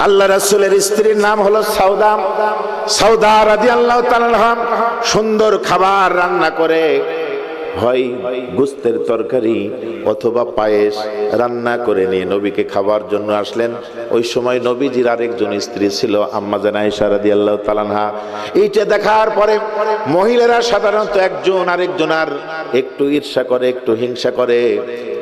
আল্লাহ রাসূলের স্ত্রীর নাম হলো সাউদা। সাউদা রাদিয়াল্লাহু তাআলা আনহা সুন্দর খাবার রান্না করে, হয় গোস্তের তরকারি অথবা পায়েস রান্না করে নিয়ে নবীকে খাবার জন্য আসলেন। ওই সময় নবীজির আরেকজন স্ত্রী ছিল আম্মা জান আয়েশা রাদিয়াল্লাহু তাআলা আনহা। এইটা দেখার পরে মহিলারা সাধারণত একজন আরেকজনার একটু ঈর্ষা করে, একটু হিংসা করে।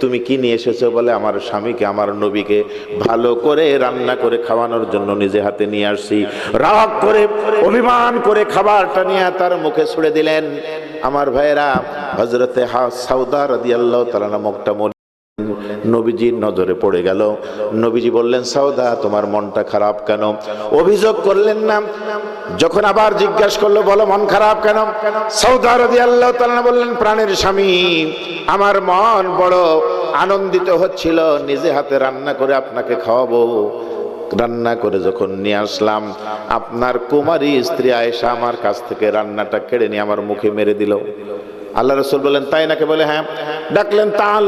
তুমি কি নিয়ে এসেছো? বলে আমার স্বামীকে, আমার নবীকে ভালো করে রান্না করে খাওয়ানোর জন্য নিজে হাতে নিয়ে আসছি। রাগ করে অভিমান করে খাবারটা নিয়ে তার মুখে ছুড়ে দিলেন। আমার ভাইয়েরা, হযরতে সাউদা রাদিয়াল্লাহু তাআলা মুখটা নবীজির নজরে পড়ে গেল। নবীজি বললেন, সাউদা তোমার মনটা খারাপ কেন? অভিযোগ করলেন না। যখন আবার জিজ্ঞাসা করলো, বলো মন খারাপ কেন? সাউদা রাদিয়াল্লাহু তাআলা বললেন, প্রাণের স্বামী, আমার মন বড় আনন্দিত হচ্ছিল, নিজে হাতে রান্না করে আপনাকে খাওয়াবো। রান্না করে যখন নিয়ে আসলাম, আপনার কুমারী স্ত্রী আয়েশা আমার কাছ থেকে রান্নাটা কেড়ে নিয়ে আমার মুখে মেরে দিল। আল্লাহ রাসূল বলেন, তাই নাকি? বলে হ্যাঁ। ডাকলেন, তাল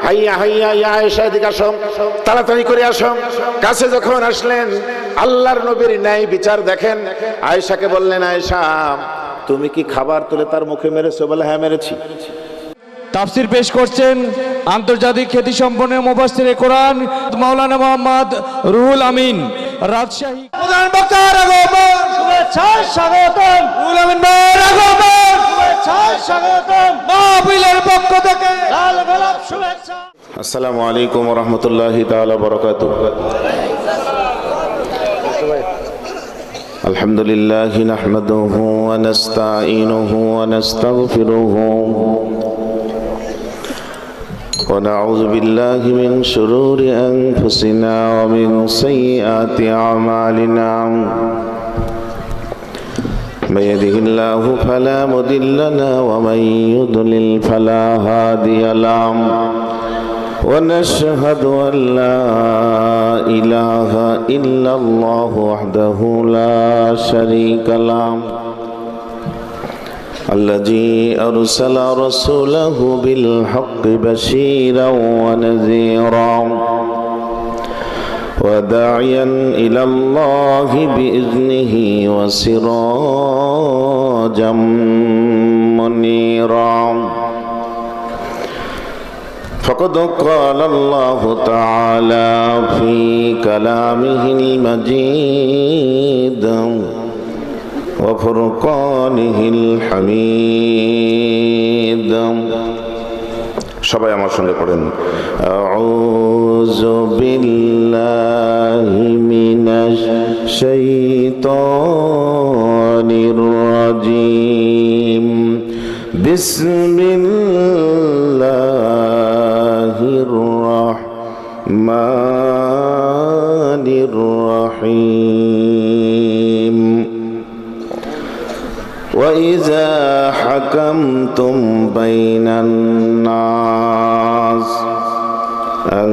হাইয়া হাইয়া ইয়া আয়েশা, এদিকে আসো, তাড়াতাড়ি করে আসো। কাছে যখন আসলেন, আল্লাহর নবীর ন্যায় বিচার দেখেন। আয়েশাকে বললেন, আয়েশা তুমি কি খাবার তুলে তার মুখে মেরেছো? বলে হ্যাঁ মেরেছি। তাফসির পেশ করছেন আন্তর্জাতিক খ্যাতিসম্পন্ন মুফাসসিরে কোরআন মাওলানা মোহাম্মদ রুহুল আমিন রাজশাহী। প্রধান বক্তার আগমন, শুভেচ্ছা স্বাগতম। রুহুল আমিন ভাইয়ের আগমন, শুভেচ্ছা স্বাগতম। মাহফিলের পক্ষ থেকে লাল গোলাপ শুভেচ্ছা। আসসালামু আলাইকুম ওয়া রাহমাতুল্লাহি তাআলা ওয়া বারাকাতুহু। আলহামদুলিল্লাহি নাহমাদুহু ওয়া নাস্তাঈনুহু ওয়া নাস্তাগফিরুহু ونعوذ بالله من شرور أنفسنا ومن سيئات أعمالنا من يهده الله فلا مضل له ومن يضلل فلا هادي له ونشهد أن لا إله إلا الله وحده لا شريك له الذي أرسل رسوله بالحق بشيرا ونذيرا وداعيا إلى الله بإذنه وسراجا منيرا فقد قال الله تعالى في كلامه المجيد وفرقانه الحميد। সবাই আমার সঙ্গে পড়েন, আউযু বিল্লাহি মিনাশ শাইতানির রাজীম, বিসমিল্লাহির রাহমানির রাহিম। وإذا حكمتم بين الناس أن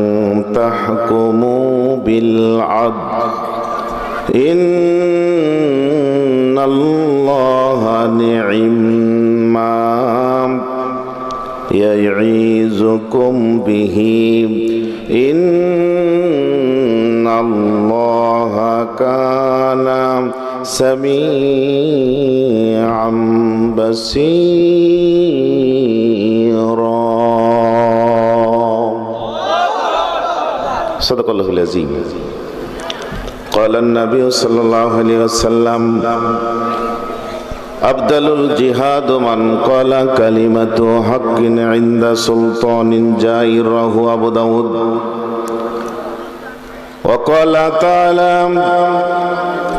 تحكموا بالعدل إن الله نعما يعظكم به إن الله كان سميعا بصيرا। صدق الله العظيم। قال النبي صلى الله عليه وسلم أفضل الجهاد من قال كلمة حق عند سلطان جائر، رواه أبو داود। وقال تعالى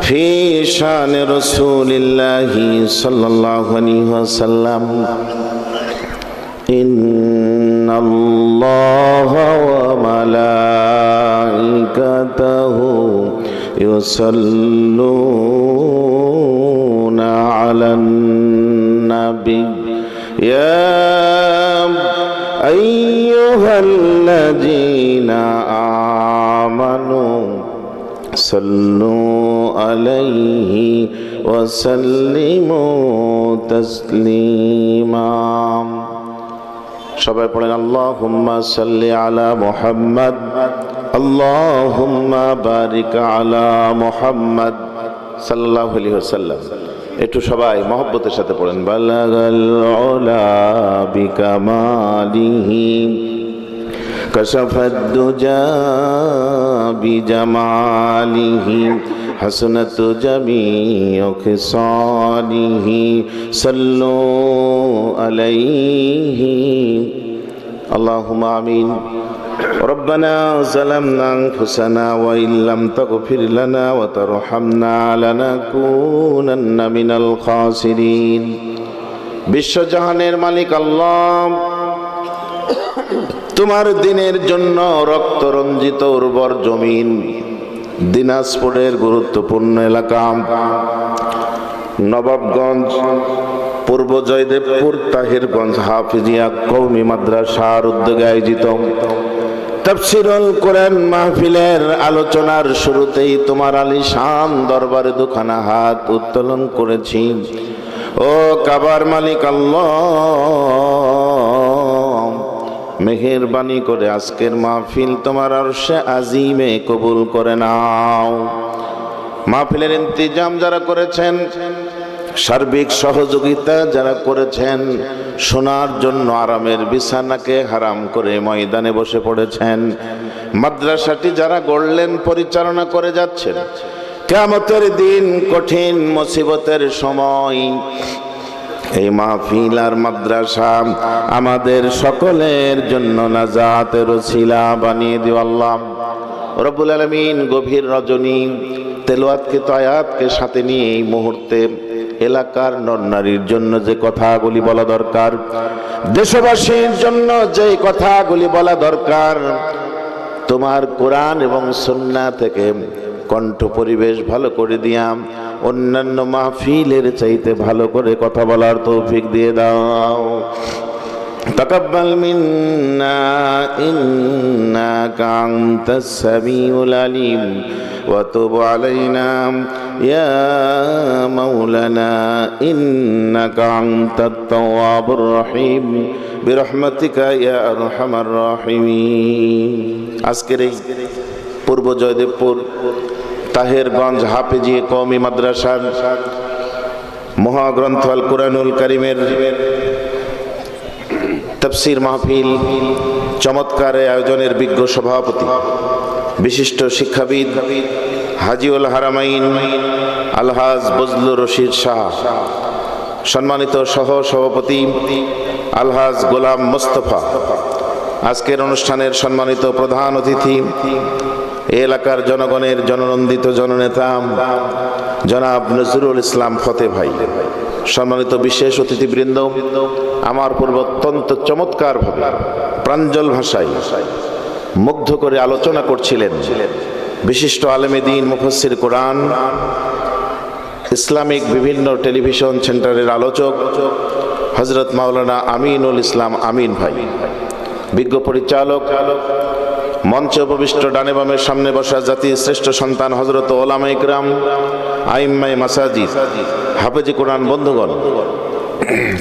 في شان رسول الله صلى الله عليه وسلم إن الله وملائكته يصلون على النبي يا أيها الذين آمنوا صلوا عليه وسلموا تسليما। সবাই পড়েন, আল্লাহুম্মা সাল্লি আলা মুহাম্মাদ আল্লাহুম্মা বারিক আলা মুহাম্মাদ সাল্লাল্লাহু আলাইহি ওয়াসাল্লাম। একটু সবাই মহব্বতের সাথে পড়েন, বালাগাল উলা বিকামালিহি কাশাফাদ দুজা বিজামালিহি হাসনাতু জামিউ খিসালিহি সাল্লু আলাইহি আল্লাহুম্মা আমিন। ربنا ظلمنا أنفسنا وإن لم تغفر لنا وترحمنا لنكونن من الخاسرين। বিশ্বজাহানের মালিক আল্লাহ, তোমার দিনের জন্য রক্ত রঞ্জিত উর্বর জমিন দিনাজপুরের গুরুত্বপূর্ণ এলাকা নবাবগঞ্জ, পূর্ব জয়দেবপুর তাহিরগঞ্জ হাফিজিয়া কওমি মাদ্রাসার উদ্যোগে আয়োজিত তাফসীরুল কোরআন মাহফিলের আলোচনার শুরুতেই তোমার আলিশান দরবারে দুখানা হাত উত্তোলন করেছি। ও কাবার মালিক আল্লাহ, মেহেরবানি করে আজকের মাহফিল তোমার আরশে আজিমে কবুল করে নাও। মাহফিলের ইন্তেজাম যারা করেছেন, সার্বিক সহযোগিতা যারা করেছেন, শোনার জন্য আরামের বিছানাকে হারাম করে ময়দানে বসে পড়েছেন, মাদ্রাসাটি যারা গড়লেন পরিচালনা করে যাচ্ছেন, কিয়ামতের দিন কঠিন মুসিবতের সময় এই মাহফিল আর মাদ্রাসা আমাদের সকলের জন্য নাজাতের ওসিলা বানিয়ে দিও আল্লাহ রব্বুল আলামিন। গভীর রজনী তেলাওয়াতকৃত আয়াতকে সাথে নিয়ে এই মুহূর্তে এলাকার নরনারীর জন্য যে কথাগুলি বলা দরকার, দেশবাসীর জন্য যে কথাগুলি বলা দরকার, তোমার কোরআন এবং সুন্নাহ থেকে কণ্ঠ পরিবেশ ভালো করে দিয়াম অন্যান্য মাহফিলের চাইতে ভালো করে কথা বলার তৌফিক দিয়ে দাও। তাকাব্বাল মিন্না ইন্নাকা আনতাস সামিউল আলিম ওয়া তুব আলাইনা ইয়া মাওলানা ইন্নাকা আনতাত তাওয়াবুর রহিম বিরহমাতিকা ইয়া আরহামার রাহিমিন। আজকের এই পূর্ব জয়দেবপুর তাহেরগঞ্জ হাফেজি কওমি মাদ্রাসার মহাগ্রন্থ আল কুরআনুল কারীমের তাফসীর মাহফিল চমৎকার আয়োজনের বিজ্ঞ সভাপতি, বিশিষ্ট শিক্ষাবিদ হাজিউল হারামাইন আলহাজ বজলুর রশিদ শাহ, সম্মানিত সহ সভাপতি আলহাজ গোলাম মোস্তফা, আজকের অনুষ্ঠানের সম্মানিত প্রধান অতিথি এলাকার জনগণের জননন্দিত জননেতা জনাব নজরুল ইসলাম ফতে ভাই, সম্মানিত বিশেষ অতিথিবৃন্দ, আমার পূর্ব অত্যন্ত চমৎকারভাবে প্রাঞ্জল ভাষায় মুগ্ধ করে আলোচনা করছিলেন বিশিষ্ট আলেমে দ্বীন মুফাসসির কোরআন, ইসলামিক বিভিন্ন টেলিভিশন সেন্টারের আলোচক হযরত মাওলানা আমিনুল ইসলাম আমিন ভাই, বিজ্ঞ পরিচালক, মঞ্চে উপবিষ্ট ডানে বামের সামনে বসা জাতির শ্রেষ্ঠ সন্তান হযরত ওলামা ইকরাম, আইম্মায়ে মাসাজিদ, হাফেজি কোরআন বন্ধুগণ,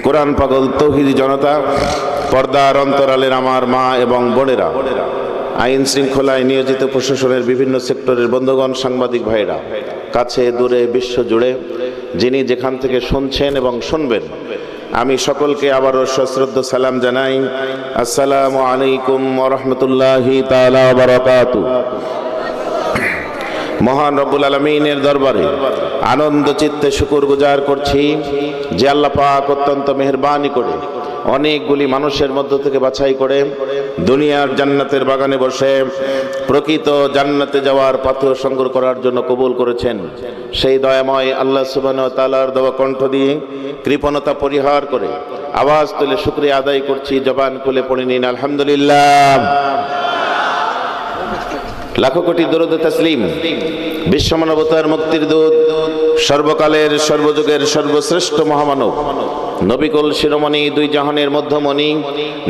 কোরআন পাগল তৌহিদি জনতা, পর্দার অন্তরালের আমার মা এবং বোনেরা, আইন শৃঙ্খলায় নিয়োজিত প্রশাসনের বিভিন্ন সেক্টরের বন্ধুগণ, সাংবাদিক ভাইরা, কাছে দূরে বিশ্ব জুড়ে যিনি যেখান থেকে শুনছেন এবং শুনবেন, আমি সকলকে আবারও সশ্রদ্ধ সালাম জানাই। আসসালামু আলাইকুম ওয়া রাহমাতুল্লাহি তাআলা ওয়া বারাকাতুহু। মহান রব্বুল আলামিনের দরবারে আনন্দ চিত্তে শুকরগুজার করছি যে আল্লাহ পাক অত্যন্ত মেহেরবানি করে অনেকগুলি মানুষের মধ্য থেকে বাছাই করে দুনিয়ার জান্নাতের বাগানে বসে প্রকৃত জান্নাতে যাওয়ার পাথর সংগ্রহ করার জন্য কবুল করেছেন। সেই দয়াময় আল্লাহ সুবহানাহু ওয়া তাআলার দেওয়া কণ্ঠ দিয়ে কৃপণতা পরিহার করে আওয়াজ তুলে শুকরিয়া আদায় করছি। জবান খুলে পড়ে নিন আলহামদুলিল্লাহ। লাখো কোটি দরুদ তাসলিম বিশ্বমানবতার মুক্তির দূত, সর্বকালের সর্বযুগের সর্বশ্রেষ্ঠ মহামানব, নবিকুল শিরোমণি, দুই জাহানের মধ্যমণি,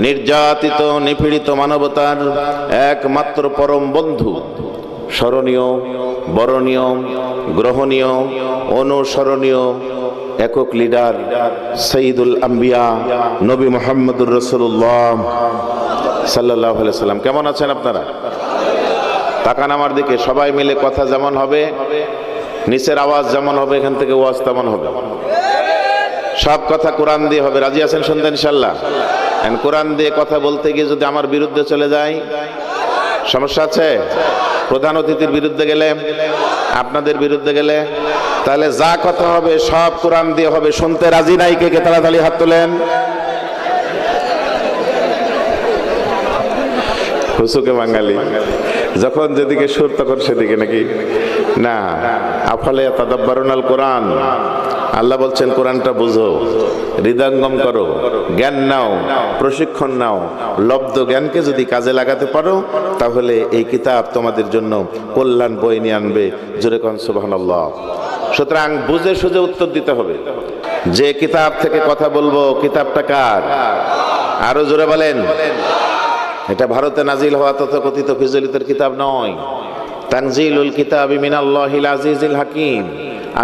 নির্যাতিত নিপীড়িত মানবতার একমাত্র পরম বন্ধু, স্মরণীয়, বরণীয়, গ্রহণীয়, অনুসরণীয় একক লিডার সঈদুল আম্বিয়া নবী মুহাম্মদুর রাসূলুল্লাহ সাল্লাল্লাহু আলাইহি সাল্লাম। কেমন আছেন আপনারা? তাকান আমার দিকে, সবাই মিলে কথা যেমন হবে, নিচের আওয়াজ যেমন হবে, এখান থেকে ওয়াজ তেমন হবে। সব কথা কোরআন দিয়ে হবে। রাজি আছেন শুনতে ইনশাল্লাহ? কোরআন দিয়ে কথা বলতে গিয়ে যদি আমার বিরুদ্ধে চলে যায়, সমস্যা আছে? প্রধান অতিথির বিরুদ্ধে গেলে, আপনাদের বিরুদ্ধে গেলে, তাহলে যা কথা হবে সব কোরআন দিয়ে হবে। শুনতে রাজি নাই? কে কে তাড়াতাড়ি হাত তোলেন। হুসুকে বাঙালি, যখন যেদিকে সুর তখন সেদিকে নাকি না। আফালে তাদাব্বারুনাল কোরআন, আল্লাহ বলছেন কোরআনটা বুঝো, হৃদয়ঙ্গম করো, জ্ঞান নাও, প্রশিক্ষণ নাও। লব্ধ জ্ঞানকে যদি কাজে লাগাতে পারো তাহলে এই কিতাব তোমাদের জন্য কল্যাণ বয়ে নিয়ে আনবে। জোরে কোন সুবহানাল্লাহ। সুতরাং বুঝে সুঝে উত্তর দিতে হবে। যে কিতাব থেকে কথা বলবো, কিতাবটা কার? আরো জোরে বলেন। এটা ভারতে নাজিল হওয়া তথাকথিত ফিজলিতের কিতাব নয়। তানজিলুল কিতাবি মিনাল্লাহিল আজিজিল হাকিম,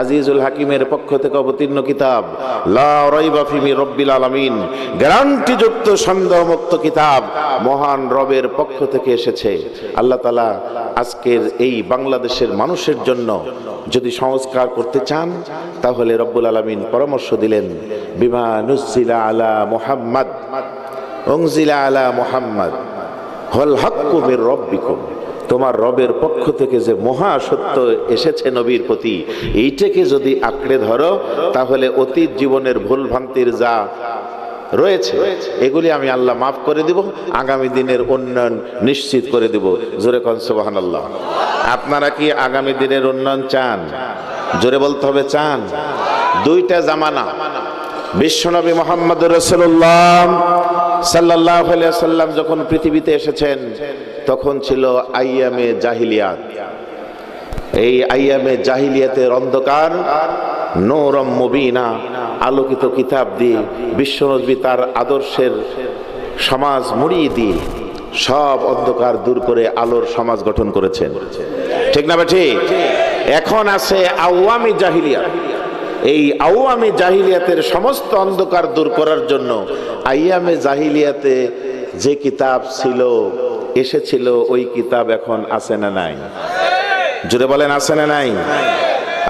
আজিজুল হাকিমের পক্ষ থেকে অবতীর্ণ কিতাব। লা রাইবা ফি মির রাব্বিল আলামিন, গ্যারান্টিযুক্ত সন্দেহমুক্ত কিতাব মহান রবের পক্ষ থেকে এসেছে। আল্লাহ তাআলা আজকের এই বাংলাদেশের মানুষের জন্য যদি সংস্কার করতে চান তাহলে রব্বুল আলামিন পরামর্শ দিলেন, বিমা নুজিলা আলা মুহাম্মদ উনজিলা আলা মুহাম্মদ ওয়াল হাক্কু মির রাব্বিকুম, তোমার রবের পক্ষ থেকে যে মহা সত্য এসেছে নবীর প্রতি, এইটাকে যদি আঁকড়ে ধরো তাহলে অতীত জীবনের ভুল ভ্রান্তির যা রয়েছে এগুলি আমি আল্লাহ মাফ করে দিব, আগামী দিনের উন্নয়ন নিশ্চিত করে দিব। জোরে কোন সুবহানাল্লাহ। আপনারা কি আগামী দিনের উন্নয়ন চান? জোরে বলতে হবে চান। দুইটা জামানা, বিশ্বনবী মুহাম্মদুর রাসূলুল্লাহ সাল্লাল্লাহু আলাইহি ওয়াসাল্লাম যখন পৃথিবীতে এসেছেন তখন ছিল আইয়ামে জাহিলিয়াত। এই আইয়ামে জাহিলিয়াতের অন্ধকার নূরম মুবিনা, আলোকিত কিতাব দিয়ে বিশ্বনবী তার আদর্শের সমাজ মুড়িয়ে দিয়ে সব অন্ধকার দূর করে আলোর সমাজ গঠন করেছেন। ঠিক না ঠিক? এখন আছে আওয়ামী জাহিলিয়াত। এই আওয়ামী জাহিলিয়াতের সমস্ত অন্ধকার দূর করার জন্য আইয়ামে জাহিলিয়াতে যে কিতাব ছিল, এসেছিল, ওই কিতাব এখন আছে না নাই? জুড়ে বলেন আছে না নাই?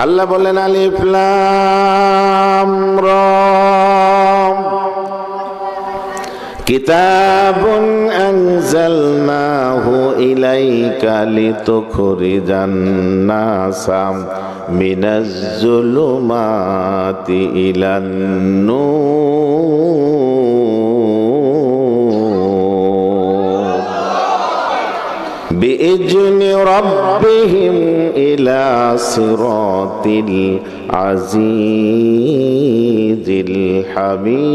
আল্লাহ বলেন আলিফ লাম রা, কিতাবুন আনজালনাহু ইলাইকা লিতুখরিজান নাসা মিনাজ যুলুমাতি ইলান নূর বিইজনি রাব্বিহিম ইলা সিরাতিল আজিজিল হামিদ।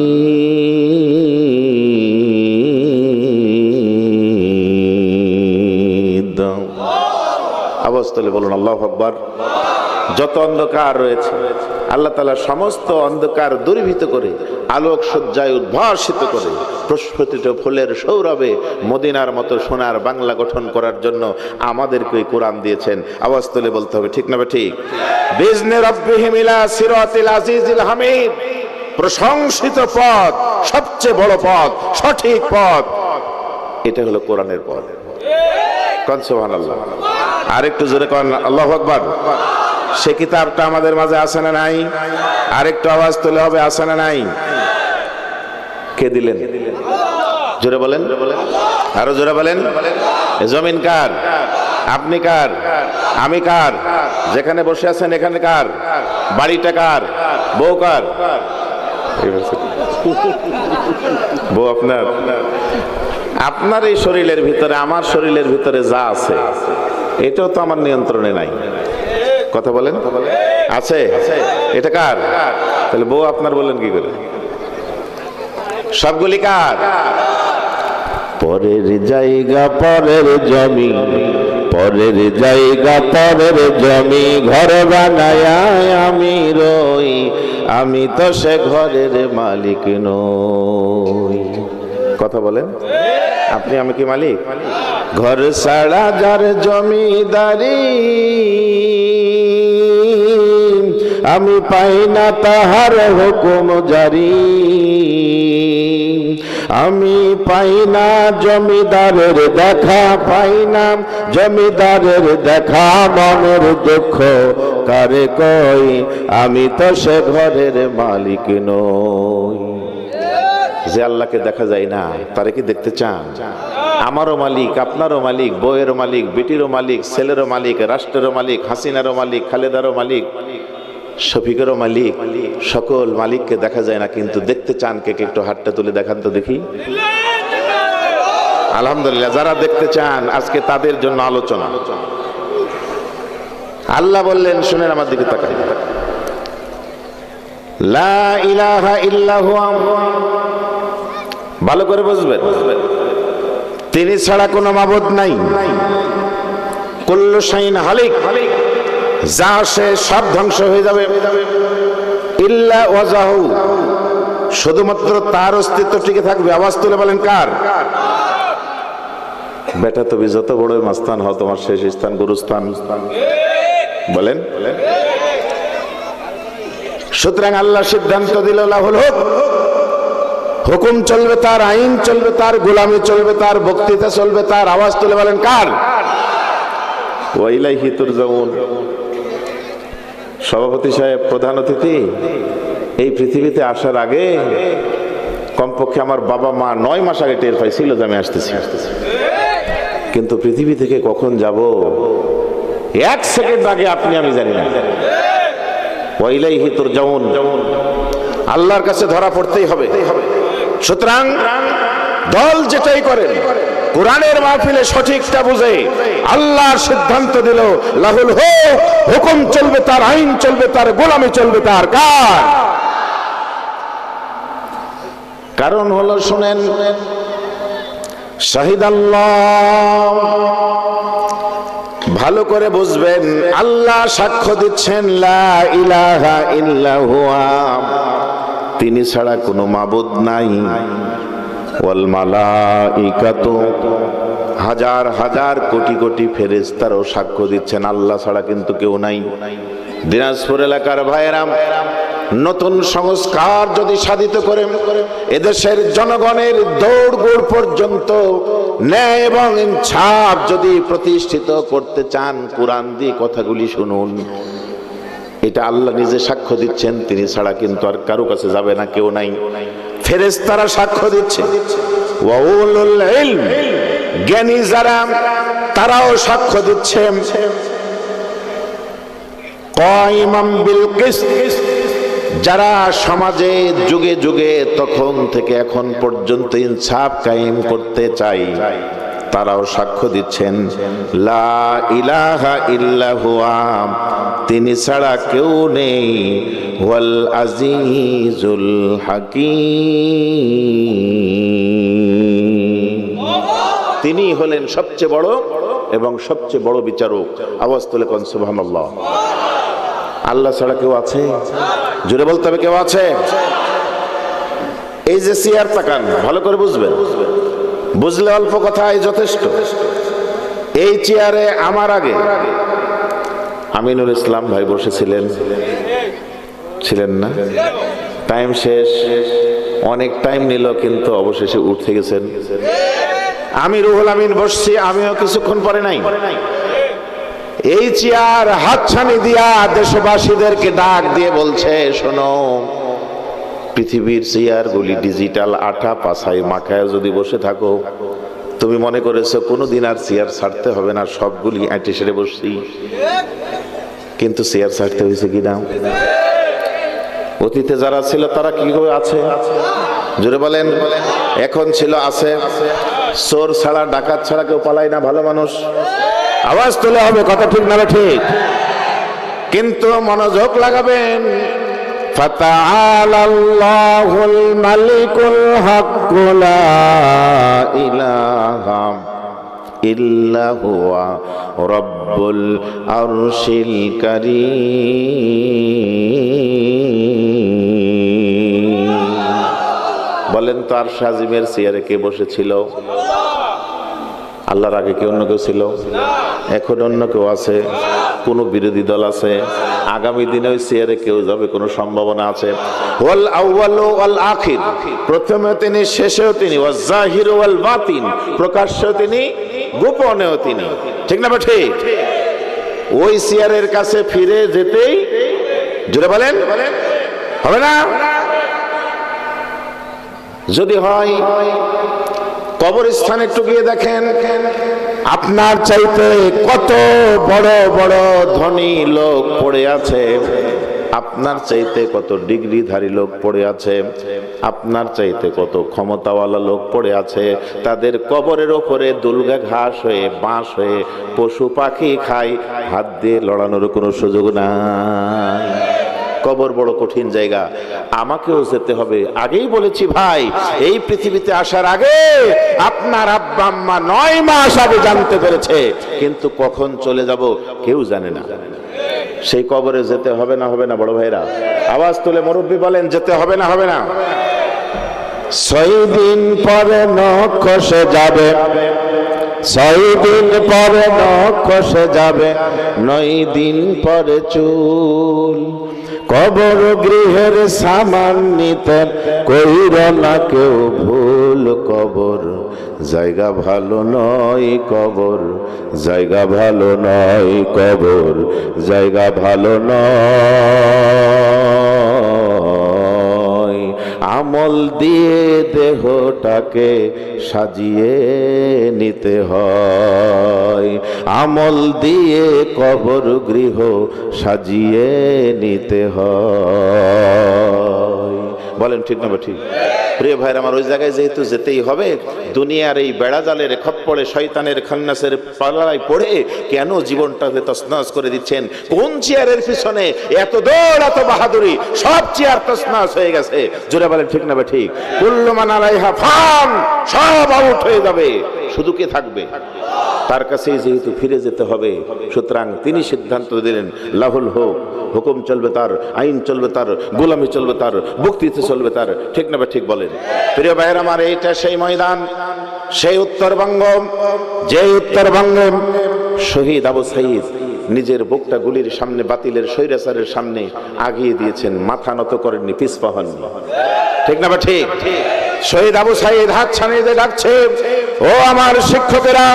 আওয়াজ তুলে বলুন আল্লাহু আকবার। যত অন্ধকার রয়েছে আল্লাহ তাআলা সমস্ত অন্ধকার দূরীভূত করে আলোক সজ্জায় উদ্ভাসিত করে প্রস্ফুটিত ফুলের সৌরভে মদিনার মতো সোনার বাংলা গঠন করার জন্য আমাদেরকে কোরআন দিয়েছেন। আওয়াজ তুলে বলতে হবে ঠিক না ঠিক? বিজনে রাব্বিহিম ইলা সিরাতিল আজিজিল হামিদ, প্রশংসিত পথ, সবচেয়ে বড় পথ, সঠিক পথ, এটা হলো কোরআনের পথ। কোন সুবহানাল্লাহ। আর একটু জোরে কোন আল্লাহু আকবার। সে কিতাবটা আমাদের মাঝে আছে না নাই? আরেকটু আওয়াজ তুলে হবে, আছে না নাই? কে দিলেন? জোরে বলেন, আরো জোরে বলেন। জমিন কার? আপনি কার? আমি কার? যেখানে বসে আছেন এখানে কার? বাড়িটা কার? বউ কার? বউ আপনার। আপনার এই শরীরের ভিতরে, আমার শরীরের ভিতরে যা আছে এটাও তো আমার নিয়ন্ত্রণে নাই। কথা বলেন, আছে? এটা কার? তাহলে বউ আপনার বলেন কি করে? সবগুলি কার? পরের জায়গা পরের জমি, পরের জায়গা পরের জমি, ঘর বানায় আমি রই, আমি তো সে ঘরের মালিক নই। কথা বলেন, আপনি আমি কি মালিক? ঘর ছাড়া যার জমিদারি, আমি পাই না তাহার হুকুম জারি, আমি পাই না জমিদারের দেখা, পাই না জমিদারের দেখা, মনের দুঃখ কারে কই, আমি তো সে ঘরের মালিক নই। যে আল্লাহকে দেখা যায় না তারে কি দেখতে চান? আমারও মালিক, আপনারও মালিক, বউয়েরও মালিক, বেটিরও মালিক, ছেলেরও মালিক, রাষ্ট্রেরও মালিক, হাসিনারও মালিক, খালেদারও মালিক, শফিকেরও মালিক, সকল মালিককে দেখা যায় না, কিন্তু দেখতে চান কে কে? একটু হাতটা তুলে দেখান তো দেখি। আলহামদুলিল্লাহ, যারা দেখতে চান আজকে তাদের জন্য আলোচনা। আল্লাহ বললেন, শুনেন আমার দিকে তাকান, লা ইলাহা ইল্লা হুয়া, ভালো করে বুঝবেন, তিনি ছাড়া কোনো মাবুদ নাই। কুল্লু শাইইন হালিক, যা সে সব ধ্বংস হয়ে যাবে। ইল্লা ওয়াজাহু, শুধুমাত্র তার অস্তিত্ব টিকে থাকবে। আওয়াজ তুলে বলেন কার? বেটা তুমি যত বড় মাস্তান হও, তোমার শেষ স্থান গুরুস্থান। বলেন। সুতরাং আল্লাহ সিদ্ধান্ত দিল, লাহুল হুক, হুকুম চলবে তার, আইন চলবে তার, গোলামি চলবে তার, বক্তৃতা চলবে তার। আওয়াজ তুলে বলেন কার? ওয়া ইলাইহি তুরজাউন। সভাপতি সাহেব, প্রধান অতিথি, এই পৃথিবীতে আসার আগে কমপক্ষে আমার বাবা মা 9 মাস আগে টের পাইছিল যে আমি আসতেছি। কিন্তু পৃথিবী থেকে কখন যাব 1 সেকেন্ড আগে আপনি আমি জানি না। ওয়া ইলাইহি তুরজাউন, আল্লাহর কাছে ধরা পড়তেই হবে। সুতরাং দল যেটাই করে, কোরআনের মাহফিলে সঠিকটা বুঝে আল্লাহর সিদ্ধান্ত দিল, লাহুল হুক, হুকুম চলবে তার, আইন চলবে তার, গোলামি চলবে তার। কার? কারণ হলো, শুনেন, শাহিদাল্লাহ, ভালো করে বুঝবেন, আল্লাহ সাক্ষ্য দিচ্ছেন, লা ইলাহা ইল্লা হুয়া, তিনি ছাড়া কোনো মাবুদ নাই। ওয়াল মালাইকাতু, হাজার হাজার কোটি কোটি ফেরেশতারাও সাক্ষ্য দিচ্ছেন, আল্লাহ ছাড়া কিন্তু কেউ নাই। দিনাজপুর এলাকার ভাইয়েরা, নতুন সংস্কার যদি সাধিত করে এদেশের জনগণের দৌড়গোড় পর্যন্ত ন্যায় এবং ইনসাফ যদি প্রতিষ্ঠিত করতে চান, কোরআন দিয়ে কথাগুলি শুনুন। এটা আল্লাহ নিজে সাক্ষ্য দিচ্ছেন, তিনি ছাড়া কিন্তু আর কারো কাছে যাবে না, কেউ নাই। ফেরেশতারা সাক্ষ্য দিচ্ছে, ওয়া উলুল ইলম, জ্ঞানী যারা তারাও সাক্ষ্য দিচ্ছে, কায়িমান বিল কিসত, যারা সমাজে যুগে যুগে তখন থেকে এখন পর্যন্ত ইনসাফ কায়েম করতে চাই, তারাও সাক্ষ্য দিচ্ছেন, লা ইলাহা ইল্লা হুয়া, তিনি ছাড়া কেউ নেই। ওয়াল আজিজুল হাকীম, তিনি হলেন সবচেয়ে বড় এবং সবচেয়ে বড় বিচারক। আওয়াজ তুলে কোন সুবহানাল্লাহ। আল্লাহ ছাড়া কেউ আছে? জোরে বলতে হবে, কেউ আছে? এই যে চেয়ার তাকান, ভালো করে বুঝবেন, বুঝলে অল্প কথাই যথেষ্ট। এই চেয়ারে আমার আগে আমিনুল ইসলাম ভাই বসেছিলেন, ছিলেন না? টাইম শেষ, অনেক টাইম নিল, কিন্তু অবশেষে উঠে গেছেন। আমি রুহুল আমিন বসছি, আমিও কিছুক্ষণ পরে নাই। এই চেয়ার হাতছানি দিয়া দেশবাসীদেরকে ডাক দিয়ে বলছে, শোনো, পৃথিবীর চেয়ারগুলি ডিজিটাল আঠা পাছায় মাখায় যদি বসে থাকো, তুমি মনে করেছো কোনোদিন আর চেয়ার ছাড়তে হবে না, সবগুলি এঁটে সেরে বসছি। কিন্তু চেয়ার ছাড়তে হয়েছে কিনা? অতীতে যারা ছিল তারা কি করে আছে? জোরে বলেন। এখন ছিল, আছে। চোর ছাড়া, ডাকাত ছাড়া কেউ পালায় না, ভালো মানুষ। আওয়াজ তুলে হবে, কথা ঠিক না ঠিক? কিন্তু মনোযোগ লাগাবেন। ফাতাআলাল্লাহুল মালিকুল হক, লা ইলাহা ইল্লা হুয়া রব্বুল আরশিল কারীম। বলেন তো, আরশ আজিমের চেয়ারে কে বসেছিল? আল্লাহর আগে কি অন্য কেউ ছিল? এখন অন্য কেউ আছে? কোন বিরোধী দল আছে? আগামী দিনে ওই চেয়ারে কেউ যাবে কোনো সম্ভাবনা আছে? ওয়াল আউয়ালু ওয়াল আখির, প্রথমে তিনি, শেষেও তিনি, ওয়াজ জাহিরু ওয়াল বাতিন, প্রকাশ্যেও তিনি, গোপনেও তিনি। ঠিক না ঠিক? ওই চেয়ারের কাছে ফিরে যেতেই, জোরে বলেন, হবে না? যদি হয়, কবরস্থানে একটু গিয়ে দেখেন, আপনার চাইতে কত বড় বড় ধনী লোক পড়ে আছে, আপনার চাইতে কত ডিগ্রিধারী লোক পড়ে আছে, আপনার চাইতে কত ক্ষমতাওয়ালা লোক পড়ে আছে। তাদের কবরের ওপরে দুলগা ঘাস হয়ে, বাঁশ হয়ে পশু পাখি খায়, হাত দিয়ে লড়ানোর কোনো সুযোগ নাই। কবর বড় কঠিন জায়গা, আমাকেও যেতে হবে। আগেই বলেছি ভাই, এই পৃথিবীতে আসার আগে আপনার আব্বা আম্মা 9 মাস আগে জানতে পেরেছে, কিন্তু কখন চলে যাব কেউ জানে না। সেই কবরে যেতে হবে না, হবে না বড় ভাইরা? আওয়াজ তুলে মুরব্বী বলেন, যেতে হবে না, হবে না? 6 দিন পরে নখ খসে যাবে, 6 দিন পরে নখ খসে যাবে, 9 দিন পরে চুল। কবর গৃহের সামান নিতে কইর না কেউ ভুল, কবর জায়গা ভালো নয়, কবর জায়গা ভালো নয়, কবর জায়গা ভালো নয়। আমল দিয়ে দেহটাকে সাজিয়ে নিতে হয়, আমল দিয়ে কবর গৃহ সাজিয়ে নিতে হয়। বলেন ঠিক না ঠিক? প্রিয় ভাইরা আমার, ওই জায়গায় যেহেতু যেতেই হবে, দুনিয়ার এই বেড়াজালের খপ্পরে, শয়তানের খান্নাসের পাল্লায় পড়ে কেন জীবনটাকে তছনছ করে দিচ্ছেন? কোন চেয়ারের পিছনে এত দৌড়, এত বাহাদুরি? সব চেয়ার তছনছ হয়ে গেছে। জোরে বলেন ঠিক না ঠিক? কুল্লু মান আলাইহা ফান, সব আউট হয়ে যাবে, শুধু কে থাকবে? তার কাছেই যেহেতু ফিরে যেতে হবে, সুতরাং তিনি সিদ্ধান্ত দিলেন, লাহুল হোক, হুকুম চলবে তার, আইন চলবে তার, গোলামি চলবে তার, বক্তৃতা চলবে তার। ঠিক না ঠিক বলেন? প্রিয় ভাইয়ের আমার, এইটা সেই ময়দান, সেই উত্তরবঙ্গ, যে উত্তরবঙ্গে শহীদ আবু সাঈদ নিজের বুকটা গুলির সামনে, বাতিলের স্বৈরাচারের সামনে আগিয়ে দিয়েছেন, মাথা নত করেননি, পিছপা হননি। ঠিক না ঠিক? শহীদ আবু সাঈদ হাত ছানিয়ে দিয়ে ডাকছে, ও আমার শিক্ষকেরা,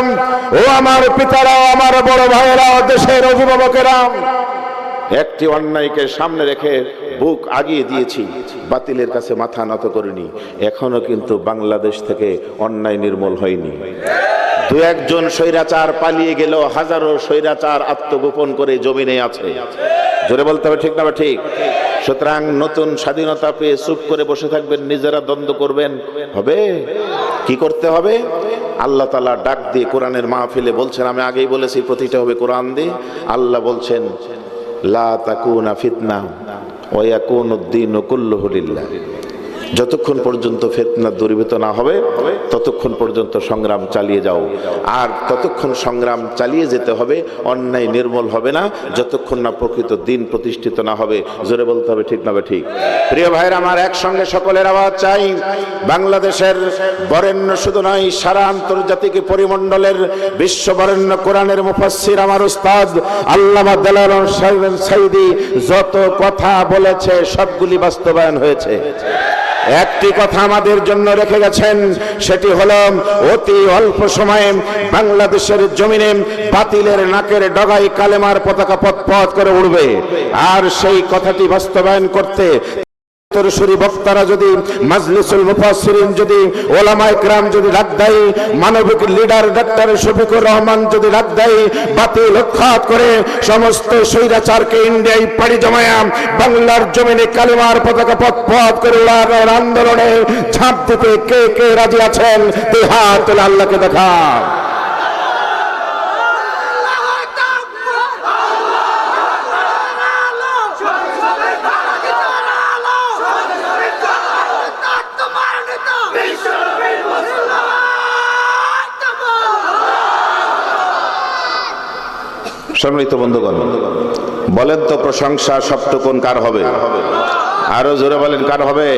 ও আমার পিতারা, আমার বড় ভাইয়েরা, দেশের অভিভাবকেরা, একটি অন্যায়কে সামনে রেখে বুক আগিয়ে দিয়েছি, বাতিলের কাছে মাথা নত করিনি। এখনো কিন্তু বাংলাদেশ থেকে অন্যায় নির্মূল হয়নি। 2-1 স্বৈরাচার পালিয়ে গেল, হাজারো স্বৈরাচার আত্মগোপন করে জমিনে আছে। জোরে বলতে হবে ঠিক না ঠিক? সুতরাং নতুন স্বাধীনতা পেয়ে চুপ করে বসে থাকবেন, নিজেরা দ্বন্দ্ব করবেন, হবে? কি করতে হবে? আল্লাহ তাআলা ডাক দিয়ে কোরআনের মাহফিলে বলছেন, আমি আগেই বলেছি প্রতিটা হবে কোরআন দিয়ে। আল্লাহ বলছেন, লা তাকুনা ফিতনা ওয়া ইয়াকুনুদ দীনু কুল্লুহু লিল্লাহ। যতক্ষণ পর্যন্ত ফিতনা দূরীভূত না হবে ততক্ষণ পর্যন্ত সংগ্রাম চালিয়ে যাও। আর ততক্ষণ সংগ্রাম চালিয়ে যেতে হবে, অন্যায় নির্মূল হবে না যতক্ষণ না প্রকৃত দিন প্রতিষ্ঠিত না হবে। জোরে বলতে হবে ঠিক না ঠিক? প্রিয় ভাইরা আমার, একসঙ্গে সকলের আওয়াজ চাই। বাংলাদেশের বরেণ্য শুধু নয়, সারা আন্তর্জাতিক পরিমণ্ডলের বিশ্ব বরেণ্য কোরআনের মুফাসসির আমার উস্তাদ আল্লামা দেলাওয়ার সাঈদী যত কথা বলেছে সবগুলি বাস্তবায়ন হয়েছে। একটি কথা আমাদের জন্য রেখে গেছেন, সেটি হলো অতি অল্প সময়ে বাংলাদেশের জমিনে বাতিলের নাকের ডগায় কালেমার পতাকা পথ করে উড়বে। আর সেই কথাটি বাস্তবায়ন করতে উত্তরসূরি বক্তারা যদি, মাজলিসুল মুফাসসিরিন যদি, ওলামায়ে কেরাম যদি ডাক দেয়, মানবিক লিডার ডাক্তার শফিকুর রহমান যদি ডাক দেয়, বাতিল উৎখাত করে সমস্ত স্বৈরাচারকে ইন্ডিয়ায় পাড়ি জমায়া বাংলার জমিনে কালেমার পতাকা পথ করে উড়ানোর আন্দোলনে ঝাঁপ দিতে কে কে রাজি আছেন? দুই হাত তুলে আল্লাহকে দেখান। সম্মানিত বন্ধুগণ, বলেন তো প্রশংসা সবটুকুন কার হবে? আরো জোরে বলেন, কার হবে?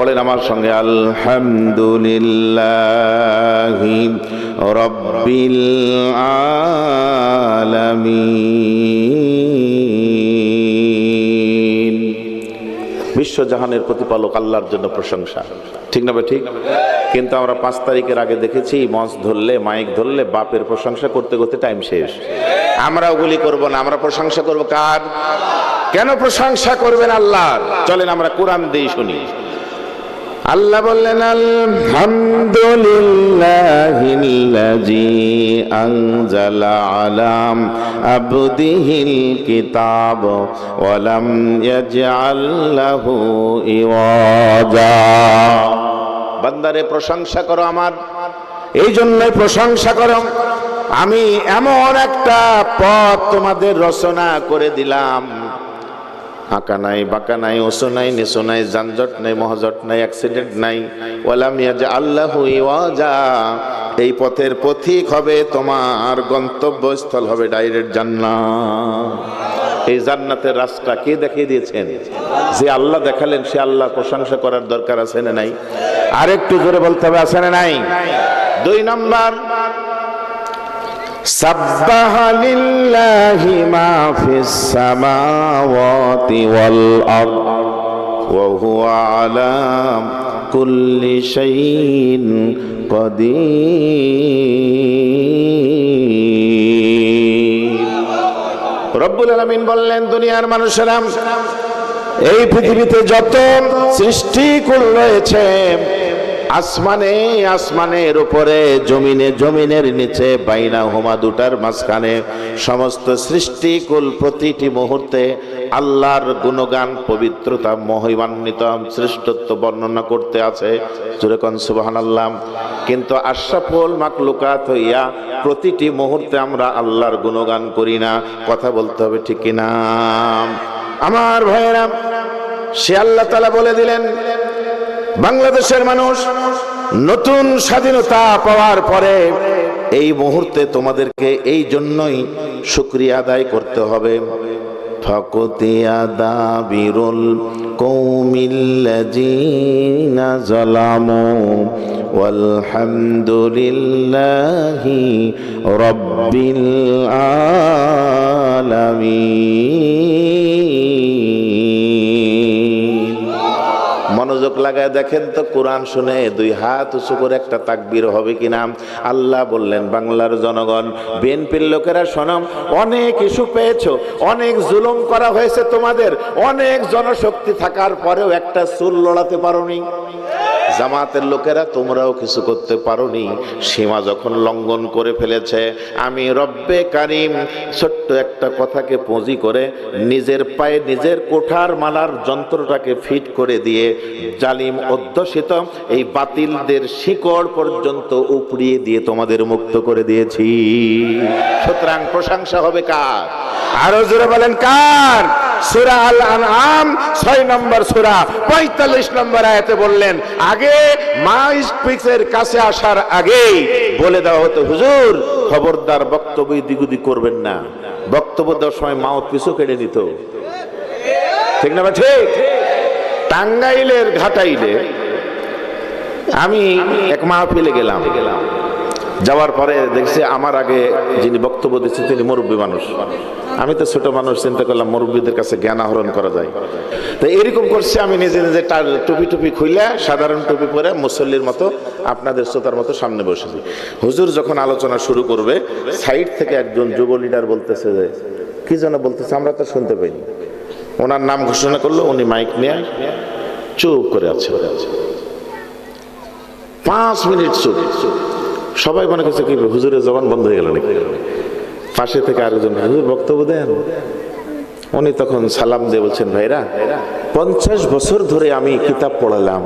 পড়েন আমার সঙ্গে, আলহামদুলিল্লাহি রাব্বিল আলামিন। বিশ্বজাহানের প্রতিপালক আল্লাহর জন্য প্রশংসা, ঠিক না ভাই? ঠিক। কিন্তু আমরা 5 তারিখের আগে দেখেছি মঞ্চ ধরলে, মাইক ধরলে বাপের প্রশংসা করতে করতে টাইম শেষ। আমরা ওগুলি করব না, আমরা প্রশংসা করব কার? কেন প্রশংসা করবেন আল্লাহর? চলেন আমরা কোরআন দিয়ে শুনি। আল্লাহ বললেন, আলহামদুলিল্লাহিল্লাযী আনজালা আলা আবদিহিল কিতাব ওয়া লাম ইয়াজআল লাহু ইওয়াজা। বান্দারে প্রশংসা করো আমার, এই জন্যই প্রশংসা করো, আমি এমন একটা পথ তোমাদের রচনা করে দিলাম, আঁকা নাই, বাঁকা নাই, ওসো নাই, নিচো নাই, যানজট নাই, মহাজট নাই, অ্যাক্সিডেন্ট নাই। ওয়ালাম ইয়াজআল্লাহু ইওয়াজা, এই পথের পথিক হবে তোমার, গন্তব্যস্থল হবে ডাইরেক্ট জান্নাত। এই জান্নাতের রাস্তা কে দেখিয়ে দিয়েছেন? যে আল্লাহ দেখালেন, সে আল্লাহ প্রশংসা করার দরকার আছে না নাই? আরেকটু জোরে বলতে হবে, আছে না নাই? 2 নম্বর, সাব্বাহা লিল্লাহি মা ফিস সামাওয়াতি ওয়াল আরদ ওয়া হুয়া আলা কুল্লি শাইইন কাদির। রব্বুল আলামিন বললেন, দুনিয়ার মানুষেরা, এই পৃথিবীতে যত সৃষ্টিকুল রয়েছে, আসমানে আসমানের উপরে, জমিনে জমিনের নিচে, বাইনা হুমা দুটার মাঝখানে, সমস্ত সৃষ্টিকুল প্রতিটি মুহূর্তে আল্লাহর গুণগান, পবিত্রতা, মহিমান্বিত শ্রেষ্ঠত্ব বর্ণনা করতে আছে। জোরে কোন সুবহানাল্লাহ। কিন্তু আশরাফুল মাখলুকাত হইয়া প্রতিটি মুহূর্তে আমরা আল্লাহর গুণগান করি না। কথা বলতে হবে, ঠিক কিনা? আমার ভাইয়েরা, সে আল্লাহ তাআলা বলে দিলেন, বাংলাদেশের মানুষ নতুন স্বাধীনতা পাওয়ার পরে এই মুহূর্তে তোমাদেরকে এই জন্যই শুকরিয়া আদায় করতে হবে। ফাকুতিয়া দাবিরুল কওমিল্লাযীনা যালামু ওয়ালহামদুলিল্লাহি রাব্বিল আলামিন। মনোযোগ লাগায় দেখেন তো, কোরআন শুনে 2 হাত উঁচু করে একটা তাকবীর হবে কিনা? আল্লাহ বললেন, বাংলার জনগণ, বিএনপির লোকেরা শোনো, অনেক ইস্যু পেয়েছো, অনেক জুলুম করা হয়েছে তোমাদের, অনেক জনশক্তি থাকার পরেও একটা চুল লড়াতে পারোনি। জামাতের লোকেরা, তোমরাও কিছু করতে পারোনি। সীমা যখন লঙ্ঘন করে ফেলেছে, আমি রব্বে কারিম ছোট্ট একটা কথাকে পুঁজি করে নিজের পায়ে নিজের কোঠার মালার যন্ত্রটাকে ফিট করে দিয়ে জালিম অধ্যুষিত এই বাতিলদের শিকড় পর্যন্ত উপড়িয়ে দিয়ে তোমাদের মুক্ত করে দিয়েছি। সুতরাং প্রশংসা হবে কার? আরো জোরে বলেন, কার? সূরা আল আনআম 6 নম্বর সূরা 45 নম্বর আয়াতে বললেন, আগে মাইক কাছে আসার আগেই বলে দেওয়া হতো, হুজুর খবরদার বক্তব্য দিগুদি করবেন না। বক্তব্য দেওয়ার সময় মাউথ পিছু কেটে নিত, ঠিক না? ঠিক। টাঙ্গাইলের ঘাটাইলে আমি এক মাহফিলে গেলাম, যাওয়ার পরে দেখছি আমার আগে যিনি বক্তব্য দিচ্ছেন তিনি মুরব্বী মানুষ। আমি তো ছোট মানুষ, চিন্তা করলাম মুরব্বীদের কাছে জ্ঞান আহরণ করা যায়। তো এরকম করছি, আমি নিজে নিজে তার টুপি খুইলা সাধারণ টুপি পরে মুসল্লির মতো আপনাদের শ্রোতার মতো সামনে বসেছি। হুজুর যখন আলোচনা শুরু করবে, সাইড থেকে একজন যুব লিডার বলতেছে, যে কি যেন বলতেছে, আমরা তো শুনতে পাইনি। ওনার নাম ঘোষণা করলো, উনি মাইক নিয়ে চুপ করে আছে। 5 মিনিট চুপ। সবাই মনে করছে কি হুজুরের জবান বন্ধ হয়ে গেল নাকি। পাশে থেকে আরেকজন, হুজুর বক্তব্য দেন। উনি তখন সালাম দিয়ে বলছেন, ভাইরা 50 বছর ধরে আমি কিতাব পড়ালাম,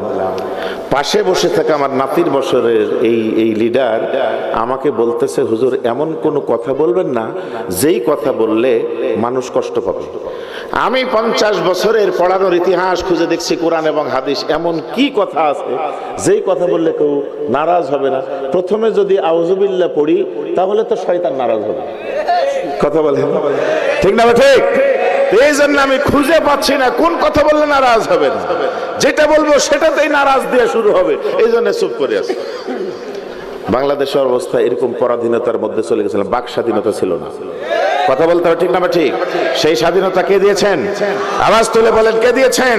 পাশে বসে থাকা আমার নাতির বছরের এই লিডার আমাকে বলতেছে, হুজুর এমন কোনো কথা বলবেন না যেই কথা বললে মানুষ কষ্ট পাবে। আমি 50 বছরের পড়ানোর ইতিহাস খুঁজে দেখছি, কোরআন এবং হাদিস এমন কি কথা আছে যেই কথা বললে কেউ নারাজ হবে না। প্রথমে যদি আউযুবিল্লাহ পড়ি তাহলে তো শয়তান নারাজ হবে। কথা বলেন, ঠিক না? ঠিক। এই জন্য আমি খুঁজে পাচ্ছি না কোন কথা বললে নারাজ হবেন, যেটা বলবো সেটাতেই নারাজ দিয়ে শুরু হবে, এই জন্য চুপ করে আছি। বাংলাদেশের অবস্থা এরকম পরাধীনতার মধ্যে চলে গেছিলাম, বাক স্বাধীনতা ছিল না। কথা বলতে হবে ঠিক না ঠিক? সেই স্বাধীনতা কে দিয়েছেন? আওয়াজ তুলে বলেন কে দিয়েছেন?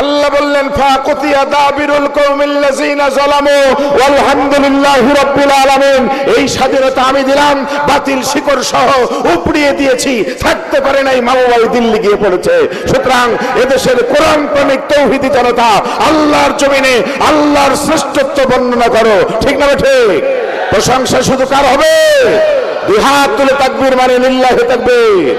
আল্লাহ বললেন ফাকুতিয়া দাবিরুল কওমিল্লাযিনা যালামু ওয়ালহামদুলিল্লাহি রাব্বিল আলামিন। এই স্বাধীনতা আমি দিলাম, বাতিল শিকড় সহ উপড়িয়ে দিয়েছি, থাকতে পারে নাই, মাওবাই দিল্লি গিয়ে পড়েছে। সুতরাং এদেশের কোরআন প্রেমিক তৌহিদি জনতা আল্লাহর জমিনে আল্লাহর শ্রেষ্ঠত্ব বর্ণনা করো, ঠিক না ঠিক? প্রশংসা শুধু কার হবে? দুই হাত তুলে তাকবীর মানে লিল্লাহি তাকবীর।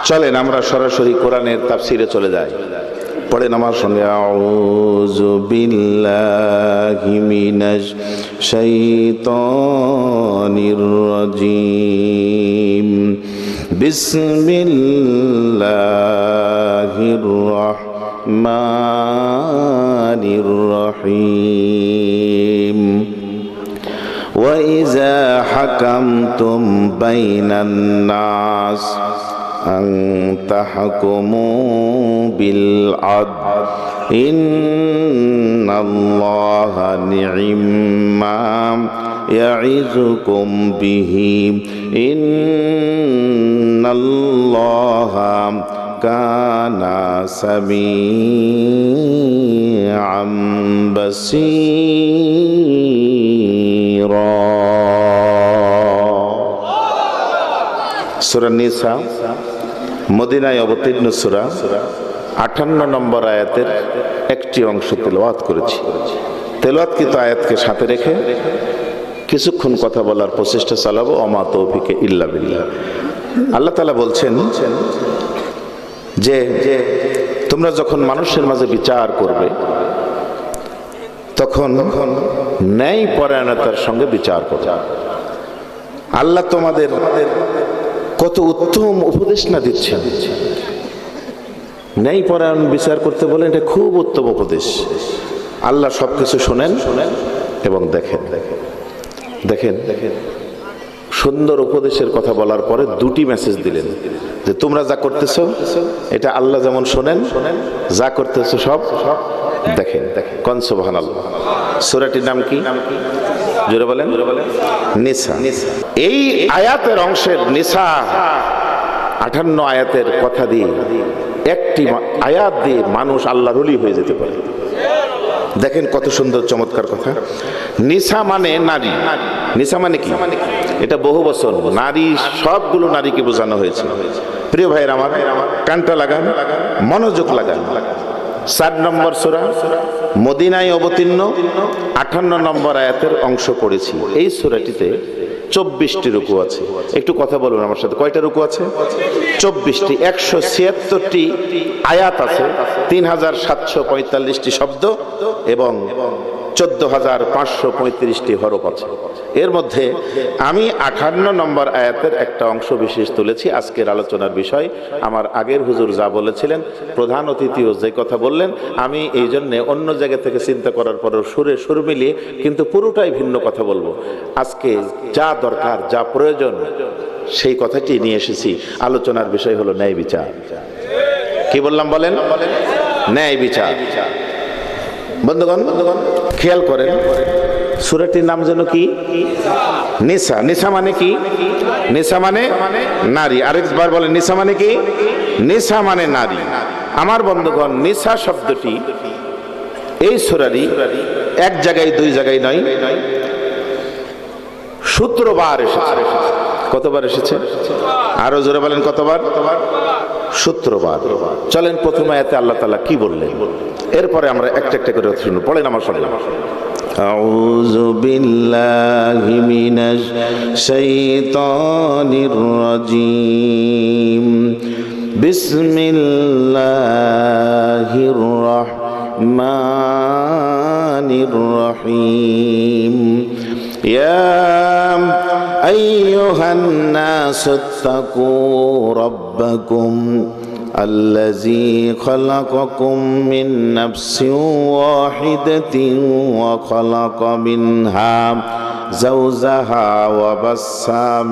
চলেন আমরা সরাসরি কোরআনের তাফসিরে চলে যাই। পড়েন আমার সঙ্গে, আউযু বিল্লাহি মিনাশ শাইতানির রাজিম, বিসমিল্লাহির রাহমানির রহিম। وَإِذَا حَكَمْتُمْ بَيْنَ النَّاسِ أَن تَحْكُمُوا بِالْعَدْلِ إِنَّ اللَّهَ نِعِمَّا يَعِظُكُمْ بِهِ إِنَّ اللَّهَ كَانَ سَمِيعًا بَصِيرًا। সূরা নিসা মদিনায় অবতীর্ণ সূরা, 58 নম্বর আয়াতের একটি অংশ তেলাওয়াত করেছি। তেলাওয়াতকৃত আয়াতকে সাথে রেখে কিছুক্ষণ কথা বলার প্রচেষ্টা চালাবো। ওমা তৌফিকে ইল্লা বিল্লাহ। আল্লাহ তাআলা বলছেন যে তোমরা যখন মানুষের মাঝে বিচার করবে তখন ন্যায় পরায়ণতার সঙ্গে বিচার করবে। আল্লাহ তোমাদের কত উত্তম উপদেশ না দিচ্ছেন। ন্যায় পরায়ণ বিচার করতে বলেন, এটা খুব উত্তম উপদেশ। আল্লাহ সবকিছু শোনেন এবং দেখেন। দেখেন সুন্দর উপদেশের কথা বলার পরে দুটি মেসেজ দিলেন যে তোমরা যা করতেছো এটা আল্লাহ যেমন শোনেন, যা করতেছো সব দেখেন। কোন সুবহানাল্লাহ। সূরাটির নাম কি? জোরে বলেন। নিসা। এই আয়াতের অংশের নিসা 58 আয়াতের কথা দিয়ে একটি আয়াত দিয়ে মানুষ আল্লাহর ওলি হয়ে যেতে পারে। দেখেন কত সুন্দর চমৎকার কথা। নিসা মানে নারী। নিসা মানে কি? এটা বহু বছর নারী, সবগুলো নারীকে বোঝানো হয়েছে। প্রিয় ভাইয়ের আমার, কানটা লাগান, মনোযোগ লাগান। 4 নম্বর সূরা মদিনায় অবতীর্ণ 58 নম্বর আয়াতের অংশ পড়েছি। এই সূরাটিতে 24টি রুকু আছে। একটু কথা বলুন আমার সাথে, কয়টা রুকু আছে? 24টি। 176টি আয়াত আছে, 3745টি শব্দ এবং 14535টি হরফ আছে। এর মধ্যে আমি 58 নম্বর আয়াতের একটা অংশ বিশেষ তুলেছি আজকের আলোচনার বিষয়। আমার আগের হুজুর যা বলেছিলেন, প্রধান অতিথিও যে কথা বললেন, আমি এই জন্যে অন্য জায়গা থেকে চিন্তা করার পরেও সুরে সুর মিলিয়ে কিন্তু পুরোটাই ভিন্ন কথা বলবো। আজকে যা দরকার, যা প্রয়োজন, সেই কথাটি নিয়ে এসেছি। আলোচনার বিষয় হলো ন্যায় বিচার। কি বললাম বলেন? ন্যায় বিচার। বন্ধুগণ খেয়াল করেন, সূরাটির নাম যেন কি? নিসা। নিসা মানে কি? নিসা মানে নারী। আরেকবার বলেন, নিসা মানে কি? নিসা মানে নারী। আমার বন্ধুগণ, নিসা শব্দটি এই সূরারই এক জায়গায়, দুই জায়গায় নয়, 17 বার এসেছে। কতবার এসেছে? আরো জোরে বলেন, কতবার? 17 বার। চলেন প্রথম আয়াতে আল্লাহ তাআলা কি বললেন, এরপরে আমরা একটা একটা করে শুনবো। পড়েন আমার সঙ্গে। আউযু বিল্লাহি মিনাশ শাইতানির রাজিম, বিসমিল্লাহির রাহমানির রহিম। ইয়া أيها الناس اتقوا ربكم الذي خلقكم من نفس واحدة وخلق منها زوجها وبث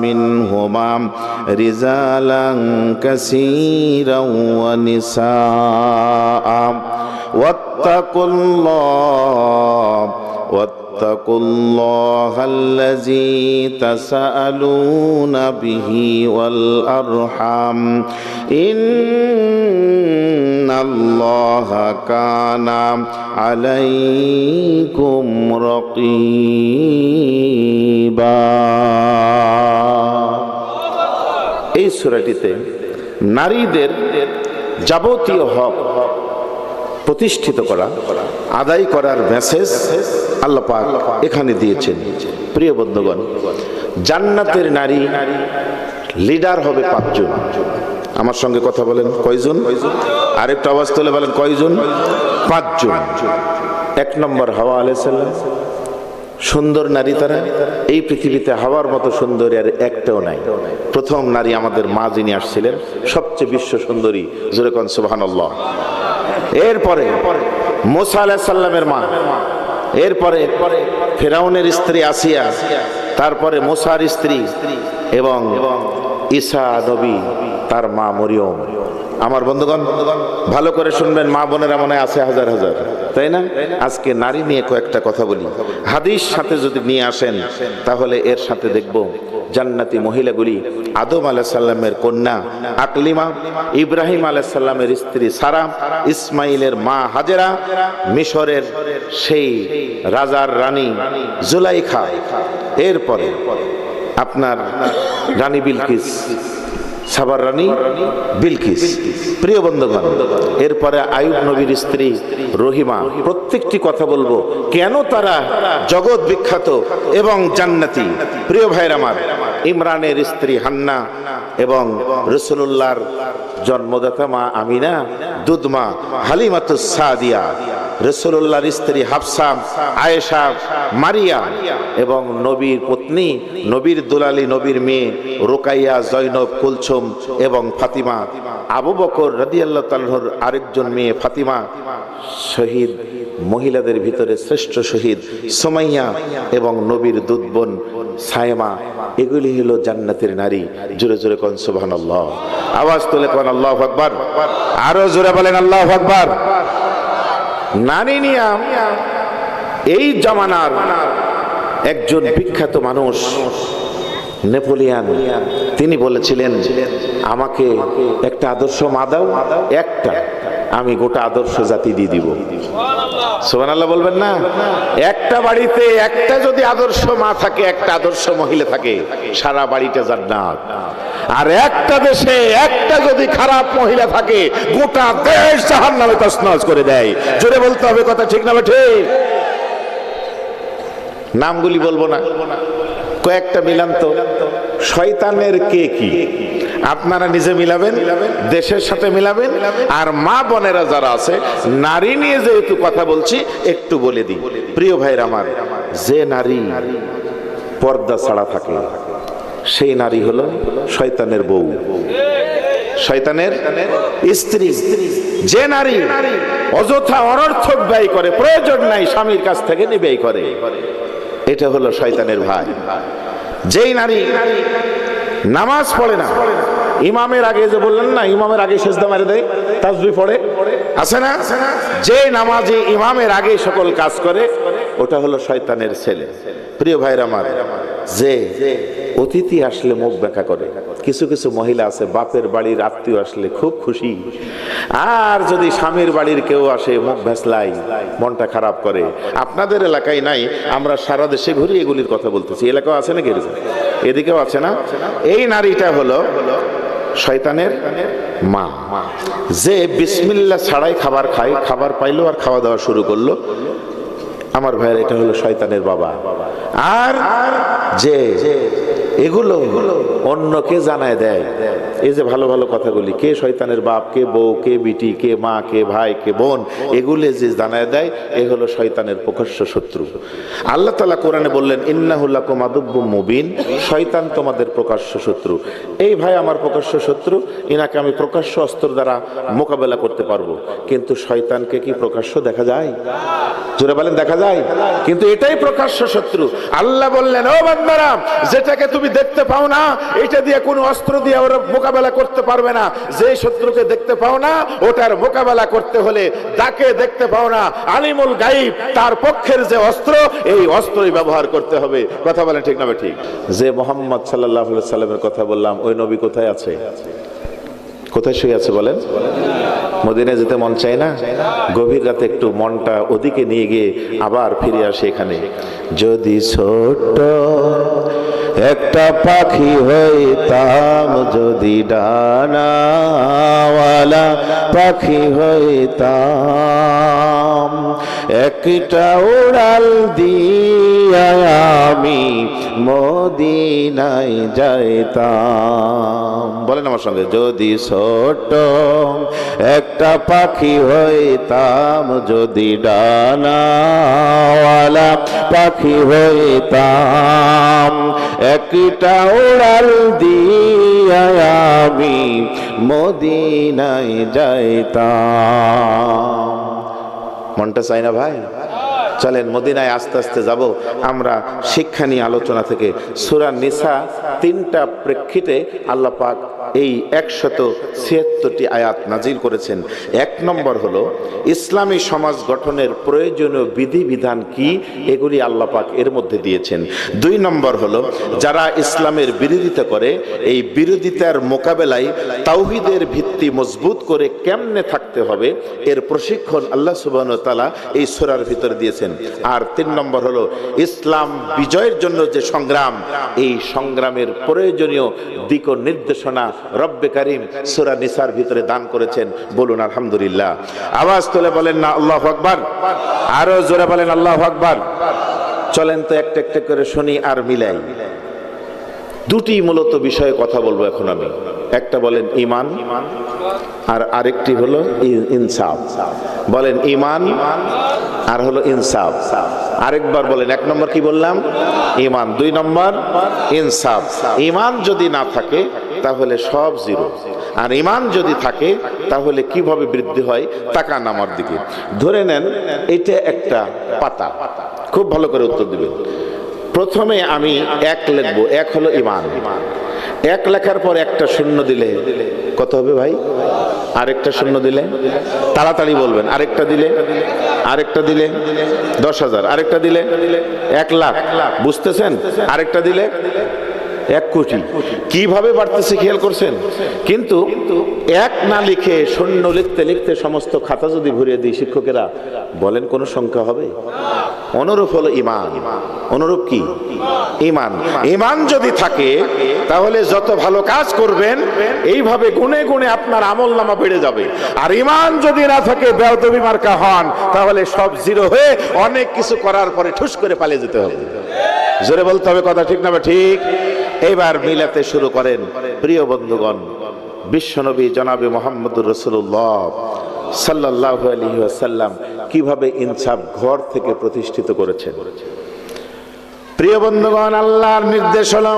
منهما رجالا كثيرا ونساء واتقوا الله الذي تساءلون به والأرحام إن الله كان عليكم رقيبا। এই সূরাটিতে নারীদের যাবতীয় হক প্রতিষ্ঠিত করা, আদায় করার মেসেজ আল্লাহ পাক এখানে দিয়েছেন। প্রিয় বন্ধুগণ, জান্নাতের নারী লিডার হবে 5 জন। আমার সঙ্গে কথা বলেন, কয়জন? আরেকটু আওয়াজ তুলে বলেন, কয়জন? 5 জন। 1 নম্বর হাওয়া আলাইহিস সালাম, সুন্দর নারী তারা। এই পৃথিবীতে হাওয়ার মতো সুন্দরী আর একটাও নাই। প্রথম নারী আমাদের মা যিনি আসছিলেন, সবচেয়ে বিশ্ব সুন্দরী, জোরে কোন সুবহানাল্লাহ। এরপরে মুসা আলাইহিস সালামের মা, এরপরে ফেরাউনের স্ত্রী আসিয়া, তারপরে মুসার স্ত্রী এবং ঈসা নবী তার মা মরিয়ম। আমার বন্ধুগণ ভালো করে শুনবেন, মা বোনেরা মনে আছে হাজার হাজার, তাই না? আজকে নারী নিয়ে কয়েকটা কথা বলি। হাদিস সাথে যদি নিয়ে আসেন তাহলে এর সাথে দেখব জান্নাতি মহিলাগুলি আদম আলাইহিস সালামের কন্যা আকলিমা, ইব্রাহিম আলাইহিস সালামের স্ত্রী সারা, ইসমাইলের মা হাজেরা, মিশরের সেই রাজার রানী জুলাইখা, এরপরে আপনার রানী বিলকিস, সাবার রানী বিলকিস। প্রিয় বন্ধুগণ, এরপরে আয়ুব নবীর স্ত্রী রহিমা। প্রত্যেকটি কথা বলবো কেন তারা জগৎ বিখ্যাত এবং জান্নাতি। প্রিয় ভাইয়ের আমার, ইমরানের স্ত্রী হান্না এবং রাসূলুল্লাহর জন্মদাতা মা আমিনা, দুধমা হালিমাতুস সাদিয়া, রাসূলুল্লাহর স্ত্রী হাফসা, আয়েশা, মারিয়া এবং নবীর পত্নী, নবীর দুলালী, নবীর মেয়ে রুকাইয়া, জয়নব, কুলসুম এবং ফাতিমা, আবু বকর রাদিয়াল্লাহু তাআলার আরেকজন মেয়ে ফাতিমা, শহীদ মহিলাদের ভিতরে শ্রেষ্ঠ শহীদ সুমাইয়া এবং নবীর দুধ বোন সায়মা। এগুলি হলো জান্নাতের নারী। জোরে জোরে কোন সুবহানাল্লাহ, আওয়াজ তুলে কোন আল্লাহু আকবার, আরো জোরে বলেন আল্লাহু আকবার। নারী নিয়া এই জামানার একজন বিখ্যাত মানুষ নেপোলিয়ান, তিনি বলেছিলেন, আমাকে একটা আদর্শ মা দাও, একটা, আমি গোটা আদর্শ জাতি দিয়ে দিব। সুবহানাল্লাহ বলবেন না? একটা বাড়িতে একটা যদি আদর্শ মা থাকে, একটা আদর্শ মহিলা থাকে, সারা বাড়িটা জান্নাত। আর একটা দেশে একটা যদি খারাপ মহিলা থাকে, গোটা দেশ জাহান্নামে তছনছ করে দেয়। জোরে বলতে হবে কথা, ঠিক না ঠিক? নামগুলি বলবো না, কয়েকটা মিলান তো। শয়তানের কে কি আপনারা নিজে মিলাবেন, দেশের সাথে মিলাবেন। আর মা বোনেরা যারা আছে, নারী নিয়ে যেহেতু কথা বলছি, একটু বলে দিই। প্রিয় ভাইরা আমার, যে নারী পর্দা ছাড়া থাকে সেই নারী হলো শয়তানের বউ, শয়তানের স্ত্রী। যে নারী অযথা অনর্থক ব্যয় করে, প্রয়োজন নাই স্বামীর কাছ থেকে নিয়ে ব্যয় করে, এটা হলো শয়তানের ভাই। যেই নারী নামাজ পড়ে না, ইমামের আগে, যে বললেন না ইমামের আগে সেজদা মেরে দেয়, তাসবিহ পড়ে, আছে না? যে নামাজি ইমামের আগে সকল কাজ করে, ওটা হলো শয়তানের ছেলে। প্রিয় ভাইরা আমার, যে অতিথি আসলে মুখ ব্যাখ্যা করে, কিছু কিছু মহিলা আছে বাপের বাড়ির আত্মীয় আসলে খুব খুশি, আর যদি স্বামীর বাড়ির কেউ আসে মুখ ভেসলাই, মনটা খারাপ করে। আপনাদের এলাকায় নাই, আমরা সারা দেশে ঘুরি এগুলির কথা বলতেছি। এলাকাও আছে নাকি? এদিকেও আছে না? এই নারীটা হলো শয়তানের মা, যে বিসমিল্লাহ ছাড়াই খাবার খায়, খাবার পাইলো আর খাওয়া দাওয়া শুরু করলো। আমার ভাইয়ের, এটা হলো শয়তানের বাবা। আর যে এগুলো অন্যকে জানায় দেয়, এই যে ভালো ভালো কথাগুলি, কে শয়তানের বাপ, কে বউ, কে বিটি, কে মা, কে ভাই, কে বোন, এগুলি যে জানায় দেয়, এ হলো শয়তানের প্রকাশ্য শত্রু। আল্লাহ তাআলা কোরআনে বললেন, ইন্নাহু লাকুম আদুব্বুম মুবিন, শয়তান তোমাদের প্রকাশ্য শত্রু। এই ভাই আমার প্রকাশ্য শত্রু, ইনাকে আমি প্রকাশ্য অস্ত্র দ্বারা মোকাবেলা করতে পারবো, কিন্তু শয়তানকে কি প্রকাশ্য দেখা যায়? জোরে বলেন, দেখা যায়? কিন্তু এটাই প্রকাশ্য শত্রু। আল্লাহ বললেন, ও বান্দারা, যেটাকে তুমি দেখতে পাও না, এটা দিয়ে কোনো অস্ত্র দিয়ে ওরা মোকাবেলা করতে পারবে না। যে শত্রুকে দেখতে পাও না, ওটার মোকাবেলা করতে হলে যাকে দেখতে পাও না, আলিমুল গায়ব, তার পক্ষের যে অস্ত্র, এই অস্ত্রই ব্যবহার করতে হবে। কথা বলেন ঠিক না ঠিক? যে মুহাম্মদ সাল্লাল্লাহু আলাইহি সাল্লামের কথা বললাম, ওই নবী কোথায় আছে? কোথায় শুয়ে আছে বলেন? মদিনায় যেতে মন চায় না? গভীর রাতে একটু মনটা ওদিকে নিয়ে গিয়ে আবার ফিরে আসে এখানে। যদি ছোট্ট একটা পাখি হইতাম, যদি ডানাওয়ালা পাখি হইতাম, একটা উড়াল দিয়া আমি মদিনায় যাইতাম। বলেন আমার সঙ্গে, যদি ছোট্ট একটা পাখি হইতাম, যদি ডানাওয়ালা পাখি হইতাম, একটা উড়াল দিয়া আমি মদিনায় যাইতাম। মনটা চাই না ভাই? চলেন মদিনায় আস্তে আস্তে যাব আমরা। শিক্ষা নিয়ে আলোচনা থেকে সূরা নিসা 3টা প্রেক্ষিতে আল্লাহ পাক এই 176টি আয়াত নাজিল করেছেন। 1 নম্বর হলো ইসলামী সমাজ গঠনের প্রয়োজনীয় বিধিবিধান কি, এগুলি আল্লাহ পাক এর মধ্যে দিয়েছেন। 2 নম্বর হলো যারা ইসলামের বিরোধিতা করে, এই বিরোধিতার মোকাবেলায় তাওহীদের ভিত্তি মজবুত করে কেমনে থাকতে হবে, এর প্রশিক্ষণ আল্লাহ সুবহানাহু ওয়া তাআলা এই সূরার ভিতরে দিয়েছেন। আর 3 নম্বর হলো ইসলাম বিজয়ের জন্য যে সংগ্রাম, এই সংগ্রামের প্রয়োজনীয় দিক ও নির্দেশনা রব্বে কারীম সূরা নিসার ভিতরে দান করেছেন। বলুন আলহামদুলিল্লাহ। আওয়াজ তুলে বলেন না আল্লাহু আকবার? আরো জোরে বলেন আল্লাহু আকবার। চলেন তো একটা একটা করে শুনি আর মিলাই। 2টি মূলত বিষয়ে কথা বলবো এখন আমি। একটা বলেন ঈমান, আর আরেকটি হলো ইনসাফ। বলেন ঈমান আর হলো ইনসাফ। আরেকবার বলেন, 1 নম্বর কি বললাম? ঈমান। 2 নম্বর ইনসাফ। ঈমান যদি না থাকে তাহলে সব জিরো, আর ঈমান যদি থাকে তাহলে কিভাবে বৃদ্ধি হয়? তাকান আমার দিকে। ধরে নেন এটা একটা পাতা, খুব ভালো করে উত্তর দিবেন। প্রথমে আমি 1 লিখবো, 1 হলো ঈমান। 1 লেখার পর একটা শূন্য দিলে কত হবে ভাই? আরেকটা শূন্য দিলে তাড়াতাড়ি বলবেন, আরেকটা দিলে, আরেকটা দিলে 10,000, আরেকটা দিলে 1 লাখ, বুঝতেছেন? আরেকটা দিলে 1 কোটি। কিভাবে বাড়তেছে খেয়াল করছেন? কিন্তু 1 না লিখে শূন্য লিখতে লিখতে সমস্ত খাতা যদি ভরিয়ে দিই শিক্ষকেরা, বলেন কোন সংখ্যা হবে? অনুরূপ হলো ঈমান। অনুরূপ কি? ঈমান। ঈমান যদি থাকে তাহলে যত ভালো কাজ করবেন এইভাবে গুনে গুনে আপনার আমলনামা বেড়ে যাবে। আর ঈমান যদি না থাকে, বেয়াদবি মার্কা হন, তাহলে সব জিরো হয়ে অনেক কিছু করার পরে ঠুস করে পালিয়ে যেতে হবে। জোরে বলতে হবে, কথা ঠিক না ঠিক? এবার মিলাতে শুরু করেন। প্রিয় বন্ধুগণ, বিশ্বনবী জনাবে মুহাম্মদুর রাসূলুল্লাহ সাল্লাল্লাহু আলাইহি ওয়াসাল্লাম কিভাবে ইনসাফ ঘর থেকে প্রতিষ্ঠিত করেছেন। প্রিয় বন্ধুগণ, আল্লাহর নির্দেশ হলো,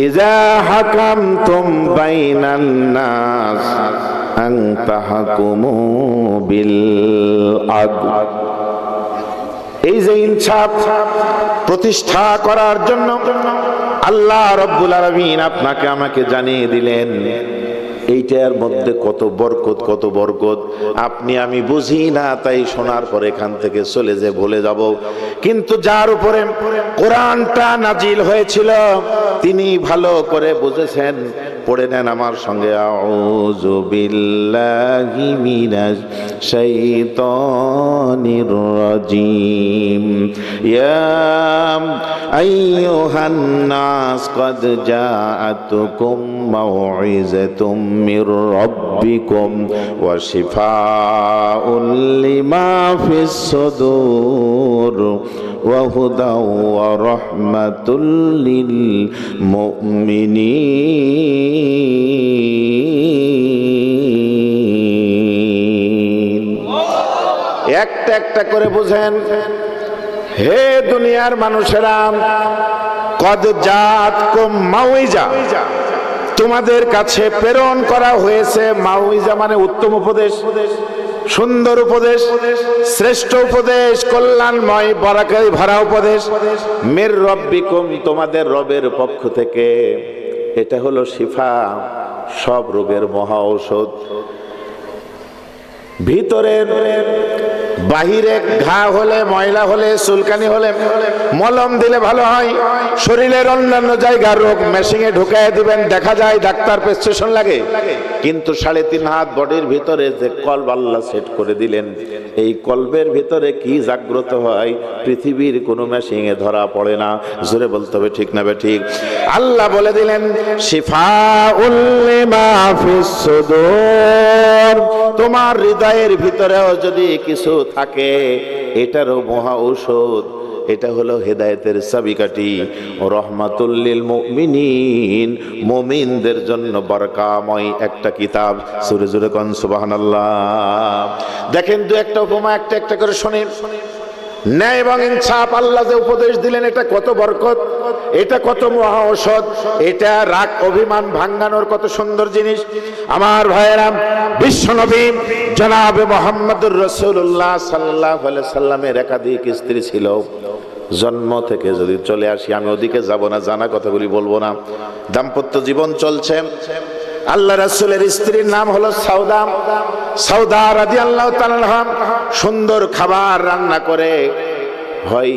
ইজা হাকামতুম বাইনান নাস আন তাহকুমু বিল আদল। এই যে ইনসাফ প্রতিষ্ঠা করার জন্য আল্লাহ রাব্বুল আলামিন আপনাকে আমাকে জানিয়ে দিলেন, এইটার মধ্যে কত বরকত, কত বরকত আপনি আমি বুঝি না, তাই শোনার পর এখান থেকে চলে যে ভুলে যাব। কিন্তু যার উপরে কোরআনটা নাজিল হয়েছিল তিনি ভালো করে বুঝেছেন। পড়ে নেন আমার সঙ্গে, আউযু বিল্লাহি মিনাশ শাইতানির রাজিম। ইয়া আইয়ুহান নাস قد جاءتكم موعظة من ربكم وشفاء لما في الصدور وهدى ورحمة للمؤمنين একটা একটা করে বুঝেন হে দুনিয়ার মানুষেরা কদ জাতকুম মাউইজা তোমাদের কাছে প্রেরণ করা হয়েছে মাউইজা মানে উত্তম উপদেশ সুন্দর উপদেশ শ্রেষ্ঠ উপদেশ কল্যাণময় বরাকায় ভরা উপদেশ মির রব্বিকুম তোমাদের রবের পক্ষ থেকে এটা হলো শিফা সব রোগের মহা ঔষধ ভিতরের বাহিরে ঘা হলে ময়লা হলে চুলকানি হলে মলম দিলে ভালো হয় শরীরের অন্যান্য জায়গার রোগ মেশিনে ঢুকায় দিবেন দেখা যায় ডাক্তার প্রেসক্রিপশন লাগে কিন্তু 3.5 হাত বডির ভিতরে যে কল্ব আল্লাহ সেট করে দিলেন এই কল্বের ভিতরে কি জাগ্রত হয় পৃথিবীর কোনো মেশিনে ধরা পড়ে না জোরে বলতে হবে ঠিক না ঠিক আল্লাহ বলে দিলেন শিফাউল লিমা ফিস সুদূর তোমার হৃদয়ের ভিতরেও যদি কিছু থাকে এটারও মহা ঔষধ এটা হলো হেদায়েতের চাবিকাঠি রহমাতুল লিল মুমিনিন মুমিনদের জন্য বরকাময় একটা কিতাব জোরে জোরে কোন সুবহানাল্লাহ দেখেন দু একটা উপমা একটা একটা করে শুনেন ন্যায় এবং ইনসাফ আল্লাহ যে উপদেশ দিলেন এটা কত বরকত এটা কত মহা ঔষধ এটা রাগ অভিমান ভাঙানোর কত সুন্দর জিনিস আমার ভাইয়েরা বিশ্বনবী জনাবে মুহাম্মদুর রাসূলুল্লাহ সাল্লাল্লাহু আলাইহি সাল্লামের একাধিক স্ত্রী ছিল জন্ম থেকে যদি চলে আসি আমি ওদিকে যাব না জানা কথাগুলি বলবো না দাম্পত্য জীবন চলছে আল্লাহ রাসূলের স্ত্রীর নাম হলো সাউদা সাউদা রাদিয়াল্লাহু তাআলা আনহা সুন্দর খাবার রান্না করে হয়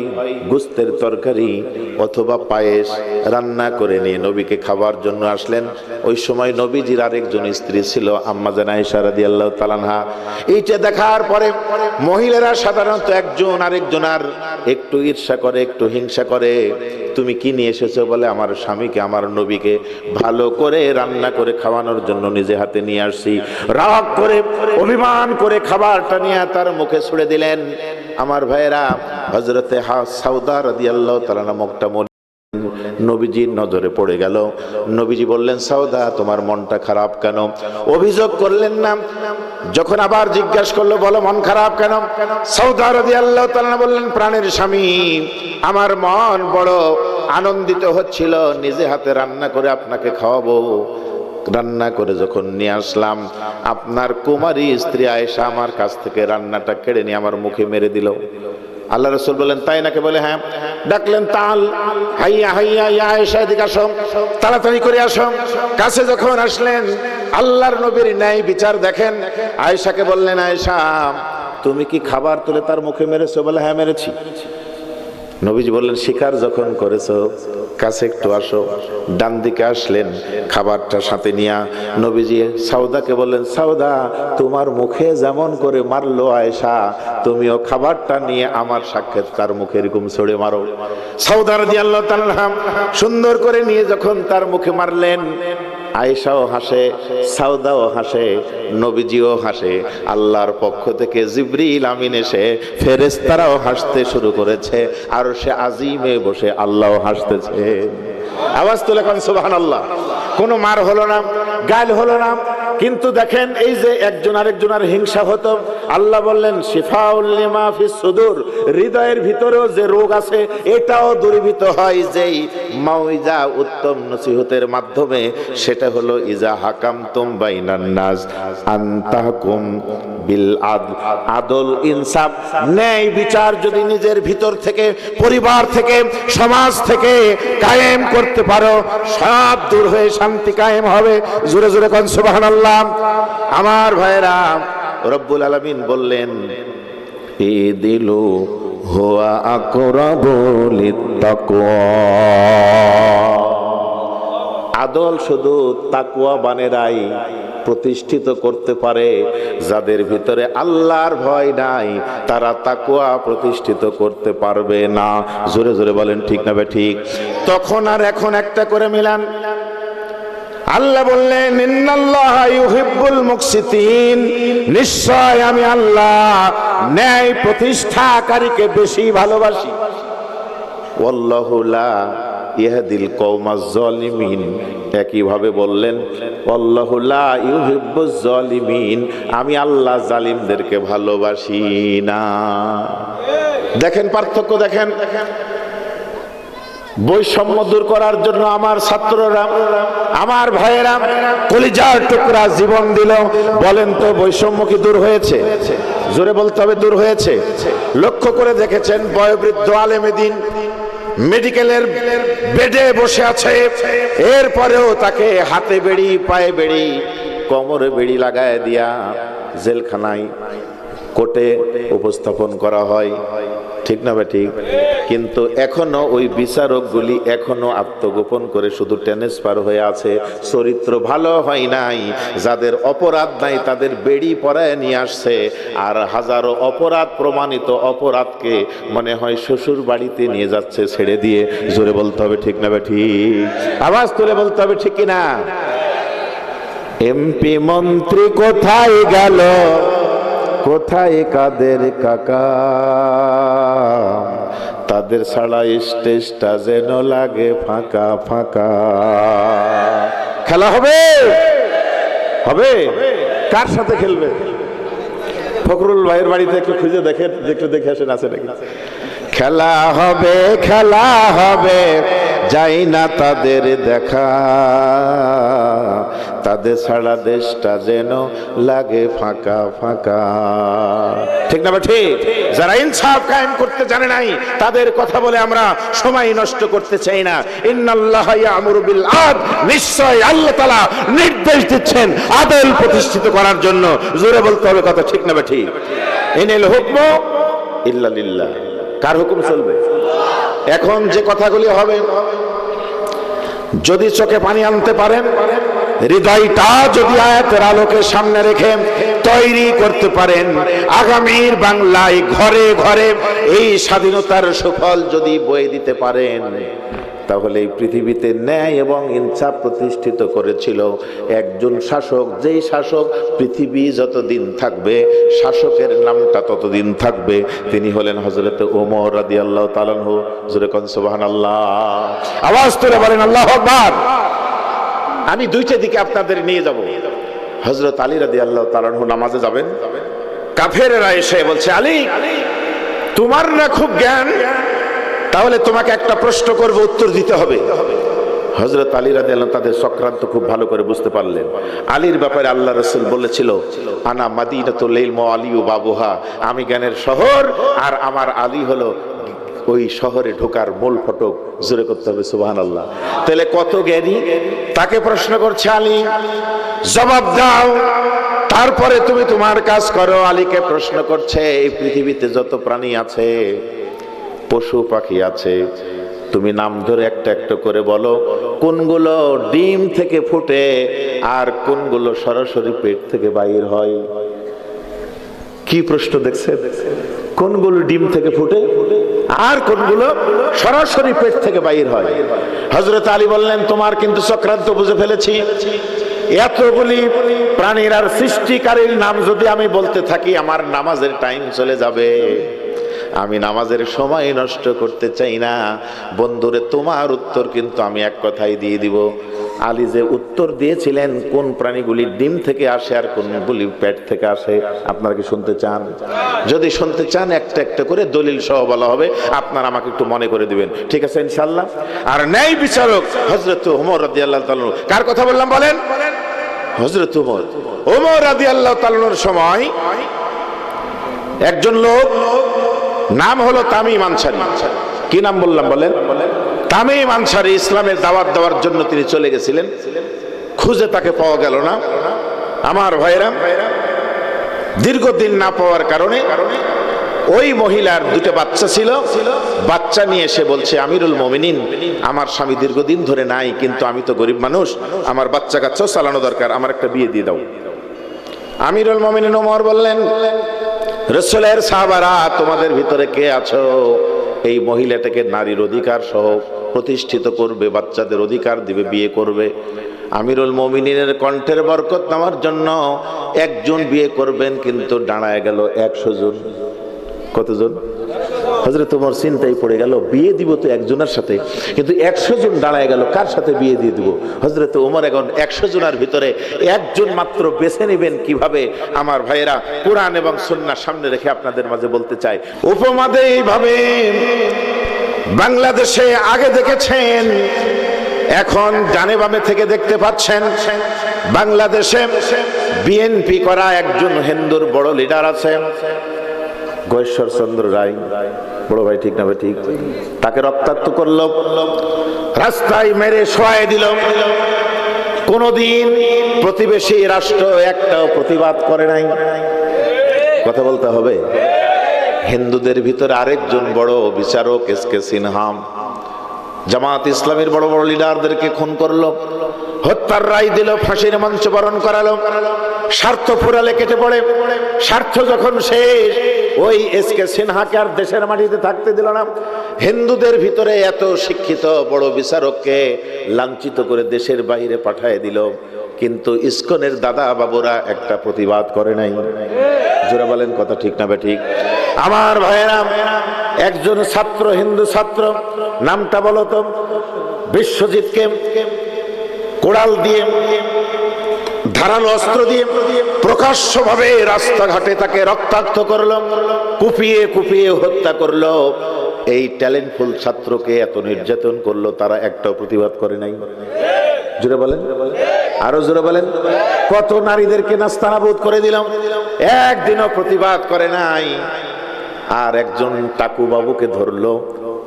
গোশতের তরকারি অথবা পায়েস রান্না করে নিয়ে নবীকে খাবার জন্য আসলেন ওই সময় নবীজির আরেকজন স্ত্রী ছিল আম্মা জান আয়েশা রাদিয়াল্লাহু তাআলা আনহা এইটা দেখার পরে মহিলারা সাধারণত একজন আরেকজনের একটু ঈর্ষা করে একটু হিংসা করে তুমি কি নিয়ে এসেছো বলে আমার স্বামীকে আমার নবীকে ভালো করে রান্না করে খাওয়ানোর জন্য নিজে হাতে নিয়ে আসছি রাগ করে অভিমান করে খাবারটা নিয়ে তার মুখে ছুড়ে দিলেন আমার ভাইয়েরা হযরতে সাউদা রাদিয়াল্লাহু তাআলা মুখটা নবীজির নজরে পড়ে গেল নবীজি বললেন সাউদা তোমার মনটা খারাপ কেন অভিযোগ করলেন না যখন আবার জিজ্ঞাসা করলো বলো মন খারাপ কেন সাউদা রাদিয়াল্লাহু তাআলা বললেন প্রাণের স্বামী আমার মন বড় আনন্দিত হচ্ছিল নিজে হাতে রান্না করে আপনাকে খাওয়াবো রান্না করে যখন নিয়ে আসলাম আপনার কুমারী স্ত্রী আয়েশা আমার কাছ থেকে রান্নাটা কেড়ে নিয়ে আমার মুখে মেরে দিল আল্লাহ রাসূল বলেন তাই নাকি বলে হ্যাঁ ডাকলেন তাল হাইয়া হাইয়া ইয়া আয়েশা এদিকে আসো তাড়াতাড়ি করে আসো কাছে যখন আসলেন আল্লাহর নবীর ন্যায় বিচার দেখেন আয়েশাকে বললেন আয়েশা তুমি কি খাবার তুলে তার মুখে মেরেছো বলে হ্যাঁ মেরেছি নবীজি বললেন শিকার যখন করেছো কাছে একটু আসো ডান দিকে আসলেন খাবারটা সাথে নিয়ে নবীজি সাউদাকে বললেন সাউদা তোমার মুখে যেমন করে মারলো আয়েশা তুমিও খাবারটা নিয়ে আমার সাক্ষাৎ তার মুখে এরকম ছড়ে মারো সাউদা রাদিয়াল্লাহু তাআলা সুন্দর করে নিয়ে যখন তার মুখে মারলেন আয়েশাও হাসে সাউদাও হাসে নবীজিও হাসে আল্লাহর পক্ষ থেকে জিবরিল আমিন এসে ফেরেশতারাও হাসতে শুরু করেছে আর সে আজিমে বসে আল্লাহও হাসতেছে আওয়াজ তুলে কোন সুবহানাল্লাহ কোনো মার হলো না গাল হলো না কিন্তু দেখেন এই যে একজন আরেকজনের হিংসা হতো আল্লাহ বললেন শিফাউল লিমা ফিস সুদূর হৃদয়ের ভিতরেও যে রোগ আছে এটাও দূরীভূত হয় যেই মাউইজা উত্তম নসিহতের মাধ্যমে সেটা হলো ইজা হাকামতুম বাইনান নাস আনতাহকুম বিল আদল আদল ইনসাফ ন্যায় বিচার যদি নিজের ভিতর থেকে পরিবার থেকে সমাজ থেকে কায়েম করতে পারো সব দূর হয়ে শান্তি কায়েম হবে জোরে জোরে কোন সুবহানাল্লাহ আমার ভাইরা রব্বুল আলামিন বললেন ইদিলু হুয়া আকরাবু লিত্তাকওয়া আদল শুধু তাকওয়া বানেরাই প্রতিষ্ঠিত করতে পারে। যাদের ভিতরে আল্লাহর ভয় নাই তারা তাকওয়া প্রতিষ্ঠিত করতে পারবে না। জোরে জোরে বলেন ঠিক না ঠিক? তখন আর এখন একটা করে মিলান। আল্লাহ বললেন ইন্নাল্লাহা ইউহিব্বুল মুকসিতিন, নিশ্চয় আমি আল্লাহ ন্যায় প্রতিষ্ঠাকারীকে বেশি ভালোবাসি। ওয়াল্লাহু লা ইয়াহদিল কওমাজ জালিমিন, একই ভাবে বললেন ওয়াল্লাহু লা ইউহিব্বুজ জালিমিন, আমি আল্লাহ জালিমদেরকে ভালোবাসি না। দেখেন পার্থক্য, দেখেন। বৈষম্য দূর করার জন্য আমার ছাত্ররা, আমার ভাইয়েরা কলিজার টুকরা জীবন দিল। বলেন তো বৈষম্য কি দূর হয়েছে? জোরে বলতে হবে দূর হয়েছে। লক্ষ্য করে দেখেছেন বয়োবৃদ্ধ আলেমে দ্বীন মেডিকেলের বেডে বসে আছে, এরপরেও তাকে হাতে বেড়ি, পায়ে বেড়ি, কোমরে বেড়ি লাগায় দিয়া জেলখানায় কোর্টে উপস্থাপন করা হয়। ঠিক না ভাই ঠিক? কিন্তু এখনো ওই বিচারকগুলি এখনো আত্মগোপন করে শুধু ট্রান্সফার হয়ে আছে, চরিত্র ভালো হয় নাই। যাদের অপরাধ নাই তাদের বেড়ি পরায় নিয়ে আসছে, আর হাজারো অপরাধ প্রমাণিত অপরাধকে মনে হয় শ্বশুর বাড়িতে নিয়ে যাচ্ছে ছেড়ে দিয়ে। জোরে বলতে হবে ঠিক না ভাই ঠিক? আওয়াজ তুলে বলতে হবে ঠিক কিনা? এমপি মন্ত্রী কোথায় গেল, কোথায় কাদের কাকা, তাদের ছাড়া স্টেজটা যেন লাগে ফাঁকা ফাঁকা। খেলা হবে, হবে। কার সাথে খেলবে? ফখরুল ভাইয়ের বাড়িতে একটু খুঁজে দেখে, একটু দেখে আসেন আছে নাকি। খেলা হবে, খেলা হবে, যাই না তাদের দেখা, তাদের ছাড়া দেশটা যেন লাগে ফাঁকা ফাঁকা। ঠিক না ঠিক? যারা ইনসাফ কায়েম করতে জানে নাই তাদের কথা বলে আমরা সময় নষ্ট করতে চাই না। ইন্নাল্লাহা ইয়া'মুরু বিল আদল, নিশ্চয় আল্লাহ তাআলা নির্দেশ দিচ্ছেন আদল প্রতিষ্ঠিত করার জন্য। জোরে বলতে হবে কথা, ঠিক না ঠিক? ইনিল হুকমু ইল্লা লিল্লাহ, কার হুকুম চলবে? এখন যে কথাগুলি হবে, যদি চোখে পানি আনতে পারেন, হৃদয়টা যদি আয়াতের আলোকে সামনে রেখে তৈরি করতে পারেন, আগামীর বাংলায় ঘরে ঘরে এই স্বাধীনতার সুফল যদি বয়ে দিতে পারেন, তাহলে এই পৃথিবীতে ন্যায় এবং ইনসাফ প্রতিষ্ঠিত করেছিল একজন শাসক। যেই শাসক পৃথিবী যতদিন থাকবে, শাসকের নামটা ততদিন থাকবে। তিনি হলেন হযরত ওমর রাদিয়াল্লাহু তাআলা আনহু। জোরে কোন সুবহানাল্লাহ, আওয়াজ তুলে বলেন আল্লাহু আকবার। আমি দুইটা দিকে আপনাদের নিয়ে যাব। হযরত আলী রাদিয়াল্লাহু তাআলা আনহু নামাজে যাবেন, কাফেররা এসে বলছে আলী তোমার না খুব জ্ঞান, তাহলে তোমাকে একটা প্রশ্ন করব, উত্তর দিতে হবে। হযরত আলী রাদিয়াল্লাহু তাদের চক্রান্ত খুব ভালো করে বুঝতে পারলেন। আলীর ব্যাপারে আল্লাহ রাসূল বলেছিল আনা মাদিনাতুল ইলম ওয়া আলিয়ু বাবুহা, আমি জ্ঞানের শহর আর আমার আলী হলো ওই শহরে ঢোকার মূল ফটক। জোরে করতে হবে সুবহানাল্লাহ। তাহলে কত জ্ঞানী, তাকে প্রশ্ন করছে আলী জবাব দাও, তারপরে তুমি তোমার কাজ করো। আলীকে প্রশ্ন করছে এই পৃথিবীতে যত প্রাণী আছে, পশু পাখি আছে, তুমি নাম ধরে একটা একটা করে বলো কোনগুলো ডিম থেকে ফুটে আর কোনগুলো সরাসরি পেট থেকে বাইর হয়। কি প্রশ্ন দেখছেন? কোনগুলো ডিম থেকে ফুটে আর কোনগুলো সরাসরি পেট থেকে বাইর হয়। হযরত আলী বললেন তোমার কিন্তু চক্রান্ত বুঝে ফেলেছি। এতগুলি প্রাণীর আর সৃষ্টিকারীর নাম যদি আমি বলতে থাকি আমার নামাজের টাইম চলে যাবে, আমি নামাজের সময় নষ্ট করতে চাই না। বন্ধুরে তোমার উত্তর কিন্তু আমি এক কথাই দিয়ে দিব। আলী যে উত্তর দিয়েছিলেন কোন প্রাণীগুলি ডিম থেকে আসে আর কোনগুলি পেট থেকে আসে, আপনারা কি শুনতে চান? যদি শুনতে চান একটা একটা করে দলিল সহ বলা হবে, আপনারা আমাকে একটু মনে করে দিবেন, ঠিক আছে ইনশাআল্লাহ। আর ন্যায় বিচারক হযরত ওমর রাদিয়াল্লাহু তাআলা, কার কথা বললাম বলেন? হযরত ওমর রাদিয়াল্লাহু তাআলার সময় একজন লোক, নাম হলো তামিম আনসারী। কি নাম বললাম বলেন? তামিম আনসারী ইসলামের দাওয়াত দেওয়ার জন্য তিনি চলে গেছিলেন, খুঁজে তাকে পাওয়া গেল না। আমার ভাইরা, দীর্ঘদিন না পাওয়ার কারণে ওই মহিলার দুটো বাচ্চা ছিল, বাচ্চা নিয়ে এসে বলছে, আমিরুল মুমিনিন, আমার স্বামী দীর্ঘদিন ধরে নাই, কিন্তু আমি তো গরিব মানুষ, আমার বাচ্চা কাচ্চাও চালানো দরকার, আমার একটা বিয়ে দিয়ে দাও। আমিরুল মুমিনিন ওমর বললেন, রাসূলের সাহাবারা, তোমাদের ভিতরে কে আছো এই মহিলাটাকে নারীর অধিকার সহ প্রতিষ্ঠিত করবে, বাচ্চাদের অধিকার দিবে, বিয়ে করবে? আমিরুল মুমিনিনের কণ্ঠের বরকত নেওয়ার জন্য একজন বিয়ে করবেন, কিন্তু দাঁড়ায় গেল 100 জন। কতজন? হযরত ওমর চিন্তায় পড়ে গেল, বিয়ে দিব তো একজনের সাথে, কিন্তু 100 জন দাঁড়ায় গেল, কার সাথে বিয়ে দিয়ে দিব? হযরত ওমর এখন 100 জনের ভিতরে একজন মাত্র বেছে নেবেন কিভাবে? আমার ভাইয়েরা, কোরআন এবং সুন্নাহ সামনে রেখে আপনাদের মাঝে বলতে চাই, উপমা দেই এইভাবে, বাংলাদেশে আগে দেখেছেন, এখন ডানে বামে থেকে দেখতে পাচ্ছেন, বাংলাদেশে বিএনপি করা একজন হিন্দুর বড় লিডার আছে, গয়েশ্বর চন্দ্র রায়, বড় ভাই, ঠিক না ভাই? ঠিক। তাকে রক্তাক্ত করলো, রাস্তায় মেরে শোয়াই দিল। কোনদিন প্রতিবেশী রাষ্ট্র একটাও প্রতিবাদ করে নাই। কথা বলতে হবে। হিন্দুদের ভিতরে আরেকজন বড় বিচারক এসকে সিনহা জামাত ইসলামের বড় বড় লিডারদেরকে খুন করলো, হত্যার রায় দিল, ফাঁসির মঞ্চ বরণ করালো, স্বার্থ ফুরালে কেটে পড়ে। স্বার্থ যখন শেষ, ওই এসকে সিনহাকে আর দেশের মাটিতে থাকতে দিল না। হিন্দুদের ভিতরে এত শিক্ষিত বড় বিচারককে লাঞ্ছিত করে দেশের বাইরে পাঠিয়ে দিল, কিন্তু ইসকনের দাদা বাবুরা একটা প্রতিবাদ করে নাই। জোরে বলেন, কথা ঠিক না ঠিক? আমার ভাইয়েরা, একজন ছাত্র, হিন্দু ছাত্র, নামটা বলো তো, বিশ্বজিৎকে কোড়াল দিয়ে, ধারালো অস্ত্র দিয়ে প্রকাশ্যভাবে রাস্তাঘাটে তাকে রক্তাক্ত করলো, কুপিয়ে কুপিয়ে হত্যা করলো। এই ট্যালেন্টফুল ছাত্রকে এত নির্যাতন করলো, তারা একটাও প্রতিবাদ করে নাই। জোরে বলেন, আরো জোরে বলেন। কত নারীদেরকে নাস্তানাবুদ করে দিলাম, একদিনও প্রতিবাদ করে নাই। আর একজন টাকু বাবুকে ধরলো,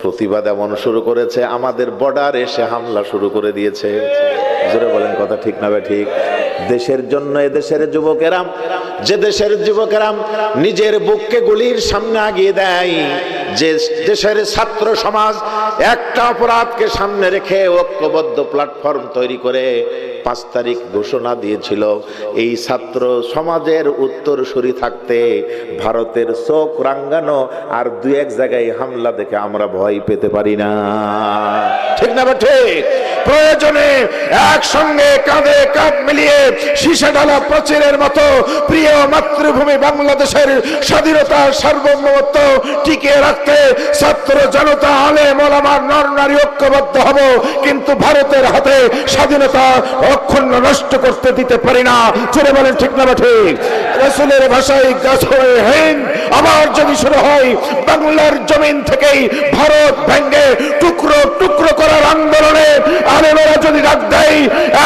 প্রতিবাদ এমন শুরু করেছে, আমাদের বর্ডার এসে হামলা শুরু করে দিয়েছে। জোরে বলেন, কথা ঠিক না ঠিক? দেশের জন্য এদেশের যুবকেরা, যে দেশের যুবকেরা নিজের বুককে গুলির সামনে আগিয়ে দেয়, যে দেশের ছাত্র সমাজ একটা অপরাধকে সামনে রেখে ঐক্যবদ্ধ প্ল্যাটফর্ম তৈরি করে 5 তারিখ ঘোষণা দিয়েছিল, এই ছাত্র সমাজের উত্তরসূরি থাকতে ভারতের চোখ রাঙ্গানো আর 2-1 জায়গায় হামলা দেখে আমরা ভয় পেতে পারি না। ঠিক না ঠিক? প্রয়োজনে একসঙ্গে কাঁধে কাঁধ মিলিয়ে শীষে ঢালা প্রাচীরের মতো প্রিয় মাতৃভূমি বাংলাদেশের স্বাধীনতা সার্বভৌমত্ব টিকিয়ে রাখতে ছাত্র জনতা, আলেম ওলামা, নর নারী ঐক্যবদ্ধ হব, কিন্তু ভারতের হাতে স্বাধীনতা অক্ষুণ্ণ নষ্ট করতে দিতে পারি না। চলে বলেন, ঠিক না ঠিক? রাসূলের ভাষায় গাছড়ে হিন্দ আবার যদি শুরু হয়, বাংলার জমিন থেকেই ভারত ভেঙে টুকরো টুকরো করার আন্দোলনে আলেমেরা যদি ডাক দেয়,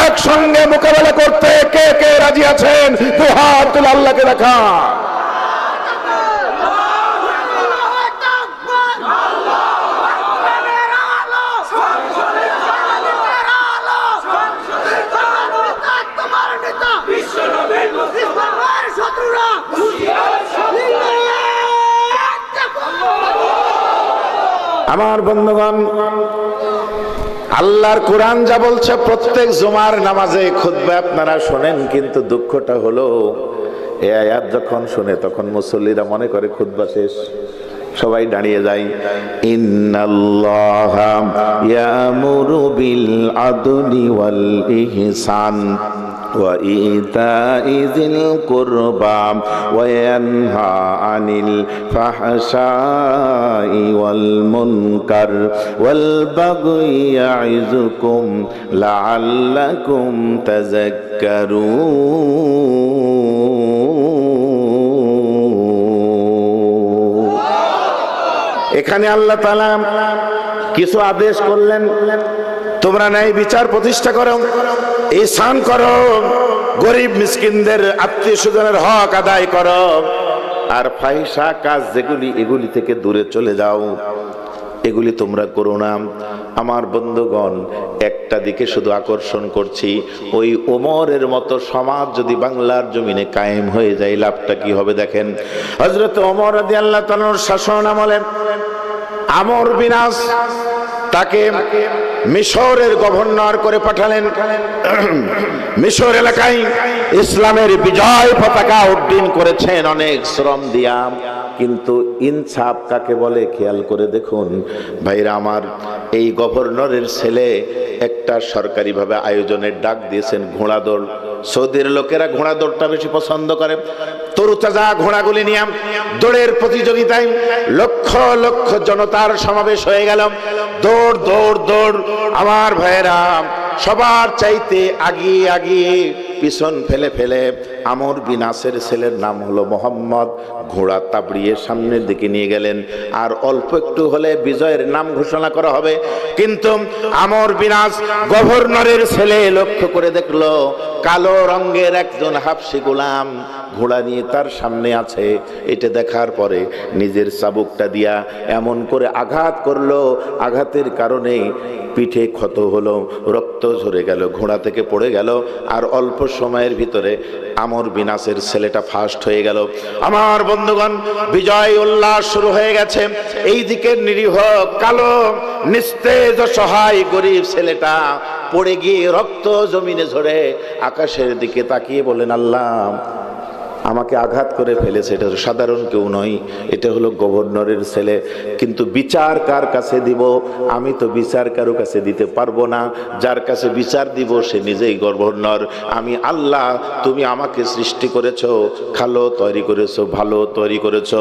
একসঙ্গে মোকাবেলা করতে কে কে রাজি আছেন? 2 হাত তুলে আল্লাহকে দেখা। আমার বন্ধুগণ, আল্লাহর কোরআন যা বলছে, প্রত্যেক জুমার নামাজে খুতবা আপনারা শোনেন, কিন্তু দুঃখটা হলো এই আয়াত যখন শুনে তখন মুসল্লিরা মনে করে খুতবা শেষ, সবাই দাঁড়িয়ে যায়। ইন্নাল্লাহা ইয়ামুরু বিল আদলি ওয়াল ইহসান ওয়া ইতাই যিল কুরবা ওয়া ইয়ানহা আনিল ফাহশাই ওয়াল মুনকার ওয়াল বাগই ইয়াইযুকুম লাআল্লাকুম তাযাক্কারুন। এখানে আল্লাহ তাআলা কিছু আদেশ করলেন, তোমরা ন্যায় বিচার প্রতিষ্ঠা করো, ইহসান করো, গরিব মিসকিনদের আত্মীয় স্বজনের হক আদায় করো, আর ফাহিশা কাজ যেগুলি এগুলি থেকে দূরে চলে যাও। এগুলি তোমরা করো না। আমার বন্ধুগণ, একটা দিকে শুধু আকর্ষণ করছি, ওই ওমরের মতো সমাজ যদি বাংলার জমিনে কায়েম হয়ে যায়, লাভটা কি হবে দেখেন। হযরত ওমর রাদিয়াল্লাহু তাআলার শাসন আমলে আমর বিন আস তাকে মিশরের গভর্নর করে পাঠালেন। মিশর এলাকায় ইসলামের বিজয় পতাকা উড্ডীন করেছেন অনেক শ্রম দিয়া, কিন্তু ইনসাফ কাকে বলে খেয়াল করে দেখুন ভাইরা আমার। এই গভর্নরের ছেলে একটা সরকারিভাবে আয়োজনের ডাক দিয়েছেন ঘোড়া দৌড়। সৌদির লোকেরা ঘোড়া দৌড়টা বেশি পছন্দ করে। তরুতাজা ঘোড়াগুলি নিয়ে দৌড়ের প্রতিযোগিতায় লক্ষ লক্ষ জনতার সমাবেশ হয়ে গেল। দৌড় দৌড় দৌড়। আমার ভাইয়েরা, সবার চাইতে আগিয়ে আগিয়ে পিছন ফেলে ফেলে আমর বিন আসের ছেলের নাম হলো মোহাম্মদ, ঘোড়া তাবড়িয়ে সামনের দিকে নিয়ে গেলেন। আর অল্প একটু হলে বিজয়ের নাম ঘোষণা করা হবে, কিন্তু আমর বিন আস গভর্নরের ছেলে লক্ষ্য করে দেখলো কালো রঙের একজন হাবশী গোলাম ঘোড়া নিয়ে তার সামনে আছে। এটা দেখার পরে নিজের চাবুকটা দিয়া এমন করে আঘাত করলো, আঘাতের কারণে পিঠে ক্ষত হলো, রক্ত ঝরে গেল, ঘোড়া থেকে পড়ে গেল। আর অল্প সময়ের ভিতরে আমর বিন আসের ছেলেটা ফার্স্ট হয়ে গেল। আমার বন্ধুগণ, বিজয় উল্লাস শুরু হয়ে গেছে। এই দিকে নিরীহ কালো নিস্তেজ সহায় গরিব ছেলেটা পড়ে গিয়ে রক্ত জমিনে ঝরে আকাশের দিকে তাকিয়ে বলেন, আল্লাহ আমাকে আঘাত করে ফেলেছে, এটা সাধারণ কেউ নয়, এটা হলো গভর্নরের ছেলে। কিন্তু বিচার কার কাছে দিব? আমি তো বিচার কারো কাছে দিতে পারবো না। যার কাছে বিচার দিব সে নিজেই গভর্নর। আমি আল্লাহ, তুমি আমাকে সৃষ্টি করেছো, খালো তৈরি করেছো, ভালো তৈরি করেছো,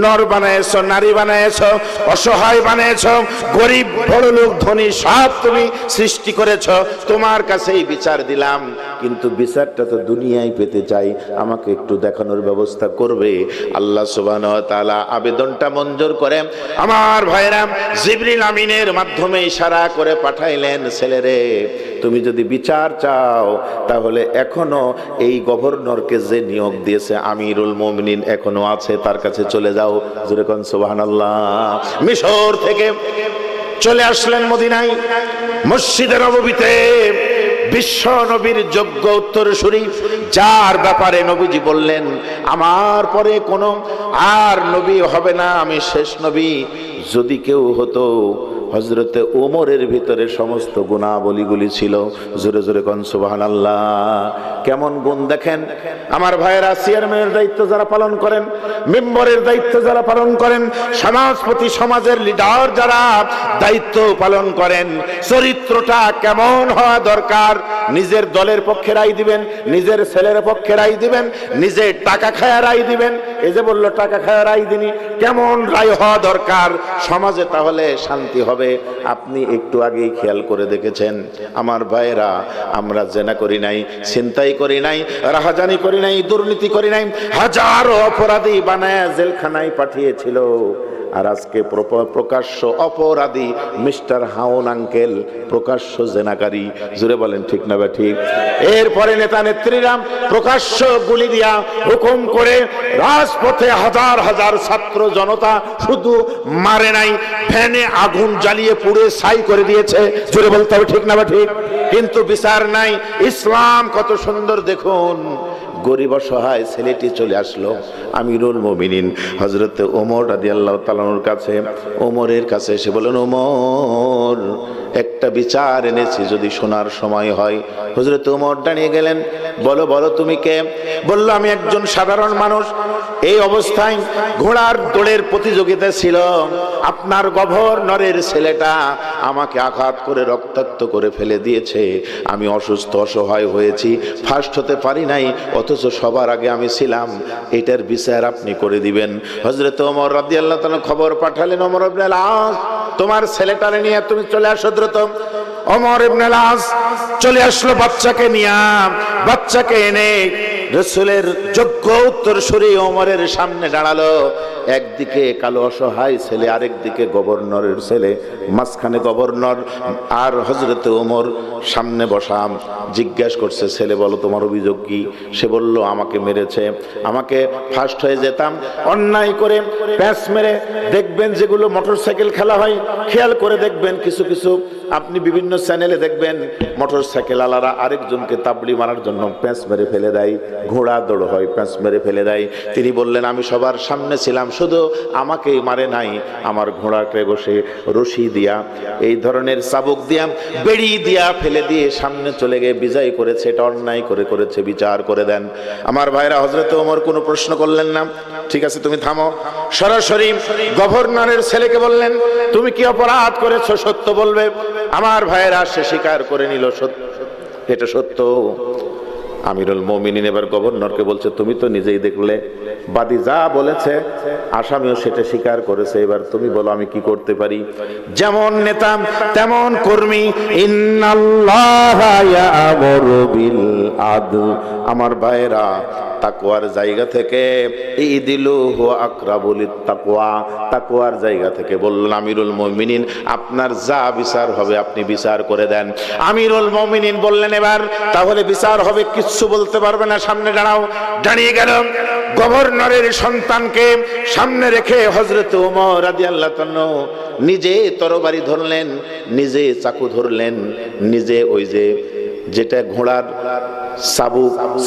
নর বানায়েছো, নারী বানায়েছো, অসহায় বানায়েছো, গরিব বড় লোক ধনী সব তুমি সৃষ্টি করেছো, তোমার কাছেই বিচার দিলাম। কিন্তু বিচারটা তো দুনিয়ায় পেতে চাই, আমাকে একটু দেখানোর ব্যবস্থা করবে? আল্লাহ সুবহানাহু ওয়া তাআলা আবেদনটা মঞ্জুর করে আমার ভাইরা জিবরিল আমিনের মাধ্যমে ইশারা করে পাঠাইলেন, ছেলেরে তুমি যদি বিচার চাও তাহলে এখনো এই গভর্নরকে যে নিয়োগ দিয়েছে আমিরুল মুমিনিন এখনো আছে, তার কাছে চলে যাও। জোরে কোন সুবহানাল্লাহ। মিশর থেকে চলে আসলেন মদিনায়, মসজিদে নববীতে বিশ্ব নবীর যোগ্য উত্তরসূরি, যার ব্যাপারে নবীজি বললেন আমার পরে কোনো আর নবী হবে না, আমি শেষ নবী। যদি কেউ হতো হযরতে ওমরের ভিতরে সমস্ত গুণাবলীগুলি ছিল। জোরে জোরে কোন সুবহানাল্লাহ। কেমন গুণ দেখেন আমার ভাইয়েরা। চেয়ারম্যানের দায়িত্ব যারা পালন করেন, মেম্বারের দায়িত্ব যারা পালন করেন, সমাজপতি সমাজের লিডার যারা দায়িত্ব পালন করেন, চরিত্রটা কেমন হওয়া দরকার? নিজের দলের পক্ষে রায় দিবেন, নিজের ছেলের পক্ষে রায় দিবেন, নিজে টাকা খায়া রায় দিবেন। এই যে বললো টাকা খায়া রায় দিনি, কেমন রায় হওয়া দরকার সমাজে, তাহলে শান্তি হবে। আপনি একটু আগেই খেয়াল করে দেখেছেন আমার ভাইয়েরা, আমরা জেনা করি নাই, ছিনতাই করি নাই, রাহাজানি করি নাই, দুর্নীতি করি নাই, হাজারো অপরাধী বানায় জেলখানায় পাঠিয়েছিল। আর আজকে প্রকাশ্য অপরাধী মিস্টার হাউন আঙ্কেল প্রকাশ্য জেনাকারী। জুড়ে বলেন ঠিক না বা ঠিক? এরপরে নেতা নেত্রীরা প্রকাশ্য গুলি দিয়া হুকুম করে রাজপথে হাজার হাজার ছাত্র জনতা শুধু মারে নাই, ফ্যানে আগুন জ্বালিয়ে পুড়ে ছাই করে দিয়েছে। জুড়ে বলতে হবে ঠিক না বা ঠিক? কিন্তু বিচার নাই। ইসলাম কত সুন্দর দেখুন। গরিব অসহায় ছেলেটি চলে আসলো আমিরুল মুমিনিন হযরতে ওমর রাদিয়াল্লাহু তাআলার কাছে। ওমরের কাছে এসে বলেন, ওমর একটা বিচার এনেছি, যদি শোনার সময় হয়। হযরতে ওমর দাঁড়িয়ে গেলেন। বলো বলো তুমি কে? বলল, আমি একজন সাধারণ মানুষ। এই অবস্থায় ঘোড়ার দৌড়ের প্রতিযোগিতা ছিল, আপনার গভর্নরের ছেলেটা আমাকে আঘাত করে রক্তাক্ত করে ফেলে দিয়েছে। আমি অসুস্থ অসহায় হয়েছি, ফার্স্ট হতে পারি নাই, অথচ সবার আগে আমি ছিলাম। এটার বিচার আপনি করে দিবেন। হযরত ওমর রাদিয়াল্লাহু তাআলা খবর পাঠালেন, ওমর ইবনে আল-আস তোমার ছেলেটারে নিয়ে তুমি চলে আসো দ্রুত। ওমর ইবনে আল-আস চলে আসলো বাচ্চাকে নিয়ে। বাচ্চাকে এনে রাসূলের যোগ্য উত্তরসূরি ওমরের সামনে দাঁড়ালো। একদিকে কালো অসহায় ছেলে, আরেকদিকে গভর্নরের ছেলে, মাঝখানে গভর্নর আর হযরতে ওমর সামনে বসা। জিজ্ঞাসা করছে, ছেলে বলো তোমার অভিযোগ কি? সে বলল, আমাকে মেরেছে, আমাকে ফার্স্ট হয়ে যেতাম অন্যায় করে প্যাঁচ মেরে। দেখবেন যেগুলো মোটরসাইকেল খেলা হয়, খেয়াল করে দেখবেন কিছু কিছু আপনি বিভিন্ন চ্যানেলে দেখবেন মোটরসাইকেল আলারা আরেকজনকে তাবড়ি মারার জন্য প্যাঁচ মেরে ফেলে দেয়, ঘোড়া দৌড় হয় প্যাঁচ মেরে ফেলে দেয়। তিনি বললেন, আমি সবার সামনে ছিলাম, শুধু আমাকেই মারে নাই, আমার ঘোড়াকে বসে রশি দিয়া এই ধরনের চাবুক দিয়া বেড়ি দিয়া ফেলে দিয়ে সামনে চলে গিয়ে বিজয় করেছে। এটা অন্যায় করেছে, বিচার করে দেন। আমার ভাইরা, হযরতে ওমর কোনো প্রশ্ন করলেন না। ঠিক আছে, তুমি থামো। সরাসরি গভর্নরের ছেলেকে বললেন, তুমি কি অপরাধ করেছো সত্য বলবে। আমার ভাইয়েরা, সে স্বীকার করে নিল, এটা সত্য। আমিরুল মুমিনিন এবার গভর্নরকে বলছে, তুমি তো নিজেই দেখলে, বাদী যা বলেছে আসামিও সেটা স্বীকার করেছে, এবার তুমি বলো আমি কি করতে পারি। যেমন নেতা তেমন কর্মী। ইন্নাল্লাহা ইয়া'মুরু বিল আদল। আমার ভাইয়েরা, তাকওয়ার জায়গা থেকে ইদিলু হুয়া আকরাবু লিত্তাকওয়া, তাকওয়ার জায়গা থেকে বললেন, আমিরুল মুমিনিন আপনার যা বিচার হবে আপনি বিচার করে দেন। আমিরুল মুমিনিন বললেন, এবার তাহলে বিচার হবে, কিচ্ছু বলতে পারবে না, সামনে দাঁড়াও। দাঁড়িয়ে গেল। গভর্নরের সন্তানকে সামনে রেখে হযরত ওমর রাদিয়াল্লাহু তাআলা নিজে তরবারি ধরলেন, নিজে চাকু ধরলেন, নিজে ওই যেটা ঘোড়ার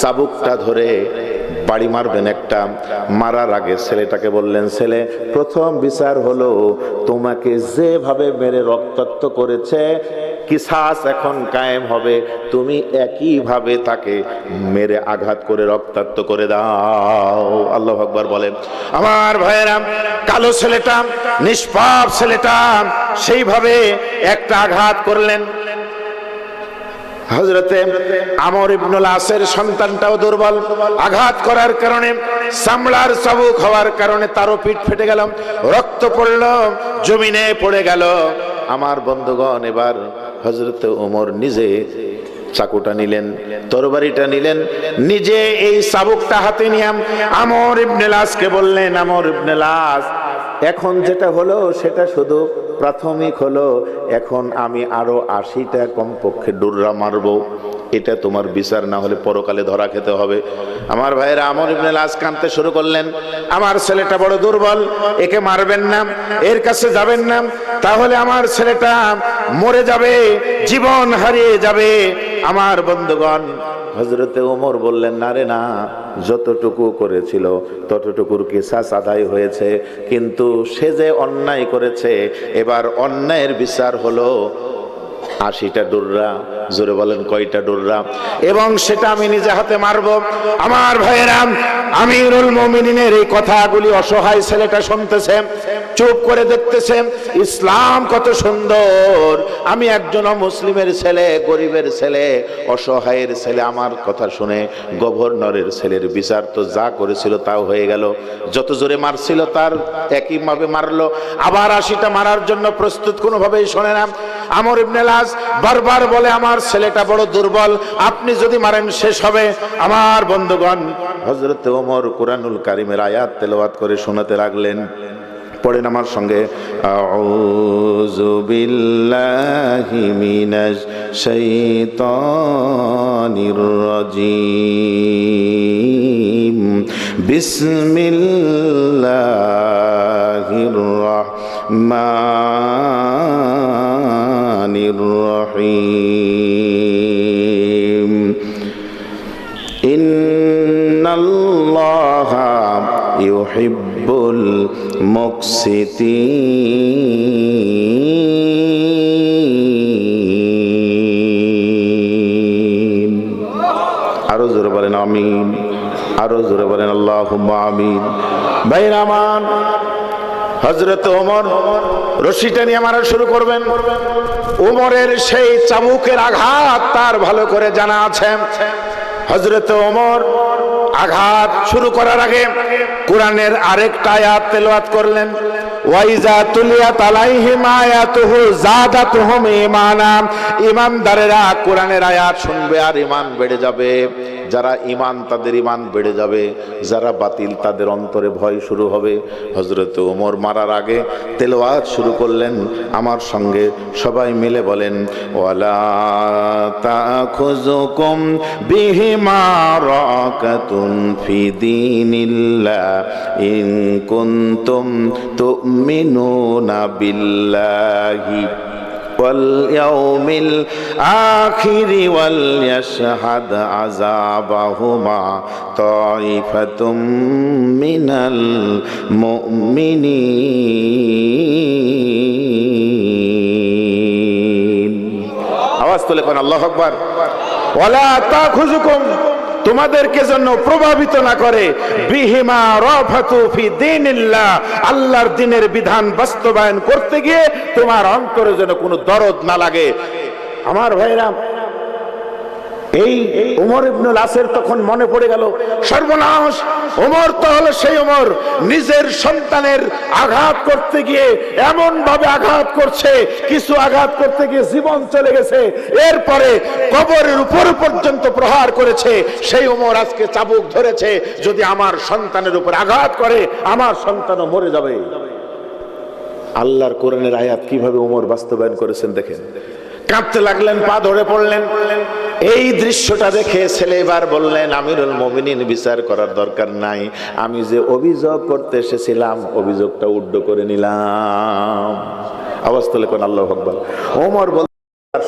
চাবুকটা ধরে বাড়ি মারবেন একটা। মারার আগে ছেলেটাকে বললেন, ছেলে প্রথম বিচার হলো তোমাকে যেভাবে মেরে রক্তাক্ত করেছে কিসাস এখন কায়েম হবে, তুমি একইভাবে তাকে মেরে আঘাত করে রক্তাক্ত করে দাও। আল্লাহু আকবার বলেন। আমার ভাইয়েরা, কালো ছেলেটা, নিষ্পাপ ছেলেটা সেইভাবে একটা আঘাত করলেন। হযরতে আমর ইবনুল আসের সন্তানটাও দুর্বল, আঘাত করার কারণে চামড়ার চাবুক হওয়ার কারণে তারও পিঠ ফেটে গেল, রক্ত পড়ল, জমিনে পড়ে গেল। আমার বন্ধুগণ, এবার হযরতে ওমর নিজে চাকুটা নিলেন, তরবারিটা নিলেন, নিজে এই চাবুকটা হাতে নিয়ে আমর ইবনে লাসকে বললেন, আমর ইবনে লাস, এখন যেটা হলো সেটা শুধু প্রাথমিক হলো, এখন আমি আরো 80টা কমপক্ষে ডুররা মারবো, এটা তোমার বিচার, না হলে পরকালে ধরা খেতে হবে। আমার ভাইয়েরা, আমর ইবনে লাস কাঁদতে শুরু করলেন, আমার ছেলেটা বড় দুর্বল, একে মারবেন না, এর কাছে যাবেন না, তাহলে আমার ছেলেটা মরে যাবে, জীবন হারিয়ে যাবে। আমার বন্ধুগণ, হযরতে ওমর বললেন, না রে না, যতটুকু করেছিল ততটুকুর কিসাস আদায় হয়েছে, কিন্তু সে যে অন্যায় করেছে, এবার অন্যায়ের বিচার হলো 80টা ডুররা। জোরে বলেন, কয়টা ডুররা? এবং সেটা আমি নিজে হাতে মারবো। আমার ভাইয়েরা, আমিরুল মুমিনিনের এই কথাগুলি অসহায় ছেলেটা শুনতেছে, চুপ করে দেখতেছে। ইসলাম কত সুন্দর! আমি একজন মুসলিমের ছেলে, গরিবের ছেলে, অসহায়ের ছেলে, আমার কথা শুনে গভর্নরের ছেলের বিচার তো যা করেছিল তাও হয়ে গেল। যত জোরে মারছিল তার একইভাবে মারলো, আবার 80টা মারার জন্য প্রস্তুত, কোনোভাবেই শোনে না। আমর ইবনে লাস বারবার বলে, আমার ছেলেটা বড় দুর্বল, আপনি যদি মারেন শেষ হবে। আমার বন্ধুগণ, হযরত ওমর কুরআনুল কারীমের আয়াত তেলাওয়াত করে শোনাতে লাগলেন। পড়েন আমার সঙ্গে, আউযু বিল্লাহি মিনাশ শাইতানির রাজীম, বিসমিল্লাহির রাহমানির রহিম। ইন্নাল্লাহা ইউহিব্বুল মুকসিতিন। আরো জোরে বলেন আমিন, আরো জোরে বলেন আল্লাহুম্মা আমিন। ভাইরা আমার, হযরত ওমর রশিটা নিয়ে মারা শুরু করবেন। ওমরের সেই চাবুকের আঘাত তার ভালো করে জানা আছে। হযরত ওমর আঘাত শুরু করার আগে কোরআনের আরেকটা আয়াত তেলাওয়াত করলেন, ওয়াইজা তুলিয়াত আলাইহিম আয়াতুহু জাদাতুহুম ঈমানা। ঈমানদারেরা কোরআনের আয়াত শুনবে আর ঈমান বেড়ে যাবে। যারা ঈমান তাদের ঈমান বেড়ে যাবে, যারা বাতিল তাদের অন্তরে ভয় শুরু হবে। হযরত ওমর মারার আগে তেলাওয়াত শুরু করলেন, আমার সঙ্গে সবাই মিলে বলেন, ওয়ালা তাখুযুকুম বিহিমা রাকাতুন ফি দীনিল্লাহ ইন কুনতুম তুমিনুনা বিল্লাহি واليوم الآخر وليشهد عذابهما طائفة من المؤمنين। আওয়াজ তুলে কোন আল্লাহু আকবার। ওয়ালা তাখুযুকুম, তোমাদেরকে জন্য প্রভাবিত না করে, বিহিমা রাফাতু ফি দীনিল্লাহ, আল্লাহর দ্বীনের বিধান বাস্তবায়ন করতে গিয়ে তোমার অন্তরে যেন কোনো দরদ না লাগে। আমার ভাইরা, এই ওমর ইবনুল আসের তখন মনে পড়ে গেল, সর্বনাশ, ওমর তো হলো সেই ওমর, নিজের সন্তানের আঘাত করতে গিয়ে এমন ভাবে আঘাত করছে, কিছু আঘাত করতে গিয়ে জীবন চলে গেছে, এরপরে কবরের উপর পর্যন্ত প্রহার করেছে। সেই ওমর আজকে চাবুক ধরেছে, যদি আমার সন্তানের উপর আঘাত করে আমার সন্তানও মরে যাবে। আল্লাহর কোরআনের আয়াত কিভাবে ওমর বাস্তবায়ন করেছেন দেখেন। কাঁদতে লাগলেন, পা ধরে পড়লেন। এই দৃশ্যটা দেখে ছেলে এবার বললেন, আমিরুল মুমিনিন, বিচার করার দরকার নাই, আমি যে অভিযোগ করতে এসেছিলাম অভিযোগটা উড্ড করে নিলাম। আওয়াজ তুলে কোন আল্লাহু আকবার। ওমর বল,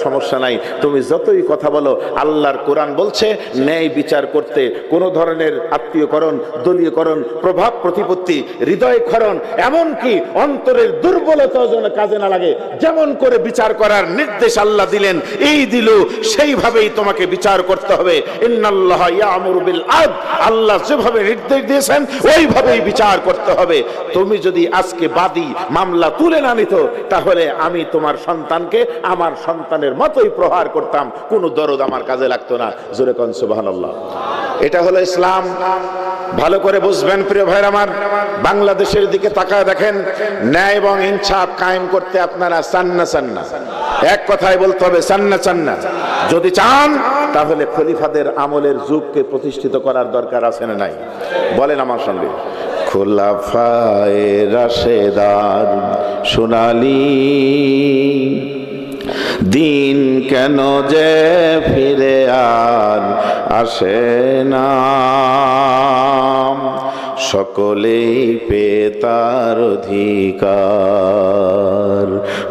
সমস্যা নাই, তুমি যতই কথা বলো, আল্লাহর কোরআন বলছে ন্যায় বিচার করতে কোনো ধরনের আত্মীয়করণ, দলীয়করণ, প্রভাব প্রতিপত্তি, হৃদয় ক্ষরণ, এমনকি অন্তরের দুর্বলতা যেন কাজে না লাগে, যেমন করে বিচার করার নির্দেশ আল্লাহ দিলেন, এই দিল সেইভাবেই তোমাকে বিচার করতে হবে। ইন্নাল্লাহ ইয়ামুরু বিল আদল, আল্লাহ যেভাবে নির্দেশ দিয়েছেন ওইভাবেই বিচার করতে হবে। তুমি যদি আজকে বাদী মামলা তুলে না নিত, তাহলে আমি তোমার সন্তানকে আমার সন্তানের মতোই প্রহার করতাম, কোনো দরদ আমার কাজে লাগতো না। জোরে কোন সুবহানাল্লাহ। এটা হলো ইসলাম। ভালো করে বুঝবেন প্রিয় ভাইরা আমার, বাংলাদেশের দিকে তাকায় দেখেন, ন্যায় এবং ইনসাফ কায়েম করতে আপনারা চান না? চান না? এক কথায় বলতে হবে, চান না? চান না? যদি চান তাহলে খলিফাদের আমলের যুগকে প্রতিষ্ঠিত করার দরকার আছে না নাই? বলেন আমার সঙ্গে, খোলাফায়ে রাশেদার সোনালী দিন কেন যে ফিরে আর আসে না, সকলেই পেতার অধিকার,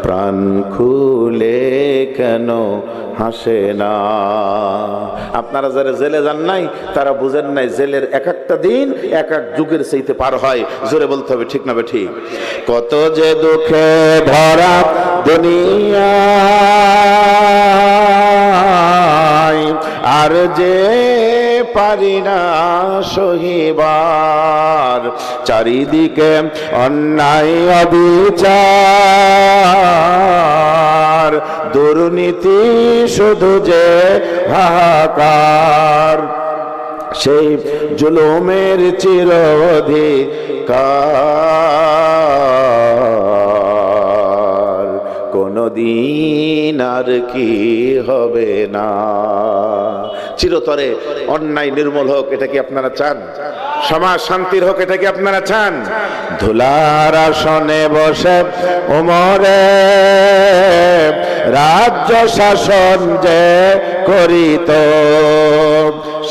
প্রাণ খুলে কেন হাসে না। আপনারা যারা জেলে যান নাই তারা বুঝেন নাই, জেলের এক একটা দিন এক এক যুগের চাইতে পার হয়। জোরে বলতে হবে, ঠিক না ঠিক? কত যে দুঃখে ভরা দুনিয়া, আর যে পারি না সহিবার, চারিদিকে অন্যায় অবিচার, দুর্নীতি শুধু যে হাহাকার, সেই জুলুমের চিরঅধিকার, কোনদিন আর কি হবে না। চিরতরে অন্যায় নির্মূল হোক, এটা কি আপনারা চান? সমাজ শান্তির হোক, এটা কি আপনারা চান? ধুলার আসনে বসে ওমরে রাজ্য শাসন যে করিত,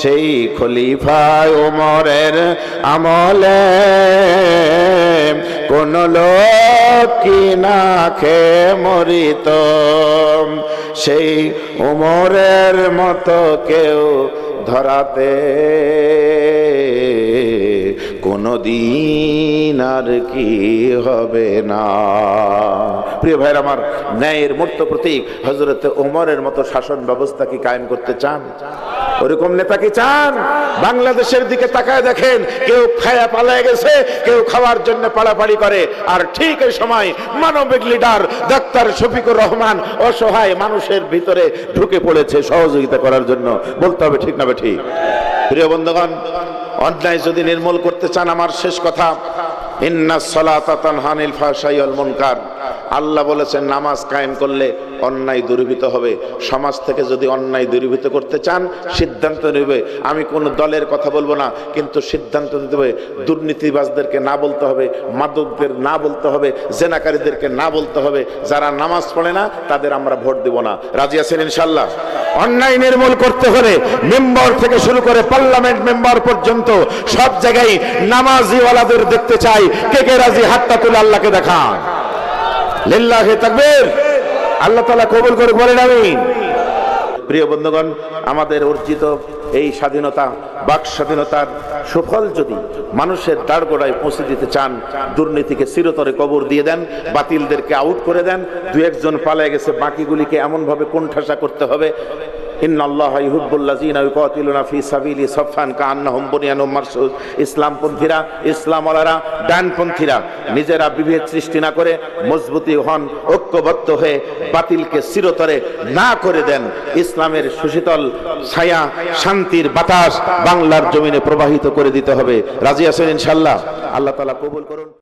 সেই খলিফা ওমরের আমলে কোন লোক কি না খেয়ে মরিত, সেই ওমরের মতো কেউ ধরাতে কোনদিন আর কি হবে না। প্রিয় ভাইরা আমার, ন্যায়ের মূর্ত প্রতীক হযরত ওমরের মতো শাসন ব্যবস্থা কি কায়েম করতে চান? ওরকম নেতা কি চান? বাংলাদেশের দিকে তাকায় দেখেন, কেউ খায়া পালায় গেছে, কেউ খাওয়ার জন্য পাড়াপাড়ি করে, আর ঠিক এই সময় মানবিক লিডার ডাক্তার শফিকুর রহমান অসহায় মানুষের ভিতরে ঢুকে পড়েছে সহযোগিতা করার জন্য। বলতে হবে, ঠিক না ঠিক? প্রিয় বন্ধুগণ, অন্যায় যদি নির্মূল করতে চান, আমার শেষ কথা, ইন্নাস সালাতা তানহা আনিল ফাহশাই ওয়াল মুনকার, আল্লাহ বলেছেন নামাজ কায়েম করলে অন্যায় দূরীভূত হবে। সমাজ থেকে যদি অন্যায় দূরীভূত করতে চান সিদ্ধান্ত নেবে। আমি কোনো দলের কথা বলবো না, কিন্তু সিদ্ধান্ত নিতে হবে দুর্নীতিবাজদেরকে না বলতে হবে, মাদকদের না বলতে হবে, জেনাকারীদেরকে না বলতে হবে। যারা নামাজ পড়ে না তাদের আমরা ভোট দেব না। রাজি আছেন ইনশাল্লাহ? অন্যায় নির্মূল করতে হলে মেম্বার থেকে শুরু করে পার্লামেন্ট মেম্বার পর্যন্ত সব জায়গায় নামাজিওয়ালাদের দেখতে চাই। কে কে রাজি? হাতটা তুলে আল্লাহকে দেখান। লিল্লাহি তাকবীর। আল্লাহ তাআলা কবুল করে বলেন আমিন। প্রিয় বন্ধুগণ, আমাদের অর্জিত এই স্বাধীনতা, বাক স্বাধীনতার সুফল যদি মানুষের দাঁড়গোড়ায় পৌঁছে দিতে চান, দুর্নীতিকে চিরতরে কবর দিয়ে দেন, বাতিলদেরকে আউট করে দেন। দু একজন পালিয়ে গেছে, বাকিগুলিকে এমনভাবে কোণঠাসা করতে হবে। ইন্নাল্লাহা ইউহিব্বুল্লাযীনা ইউকাতিলুনা ফী সাবিলি সাফফান কাআন্নাহুম বুনিয়ানুম মারসুস। ইসলামপন্থীরা, ইসলামওয়ালারা, ডানপন্থীরা নিজেরা বিভেদ সৃষ্টি না করে মজবুতি হন, ঐক্যবদ্ধ হয়ে বাতিলকে চিরতরে না করে দেন। ইসলামের সুশীতল ছায়া, শান্তির বাতাস বাংলার জমিনে প্রবাহিত করে দিতে হবে। রাজি আছেন ইনশাআল্লাহ? আল্লাহ তাআলা কবুল করুন।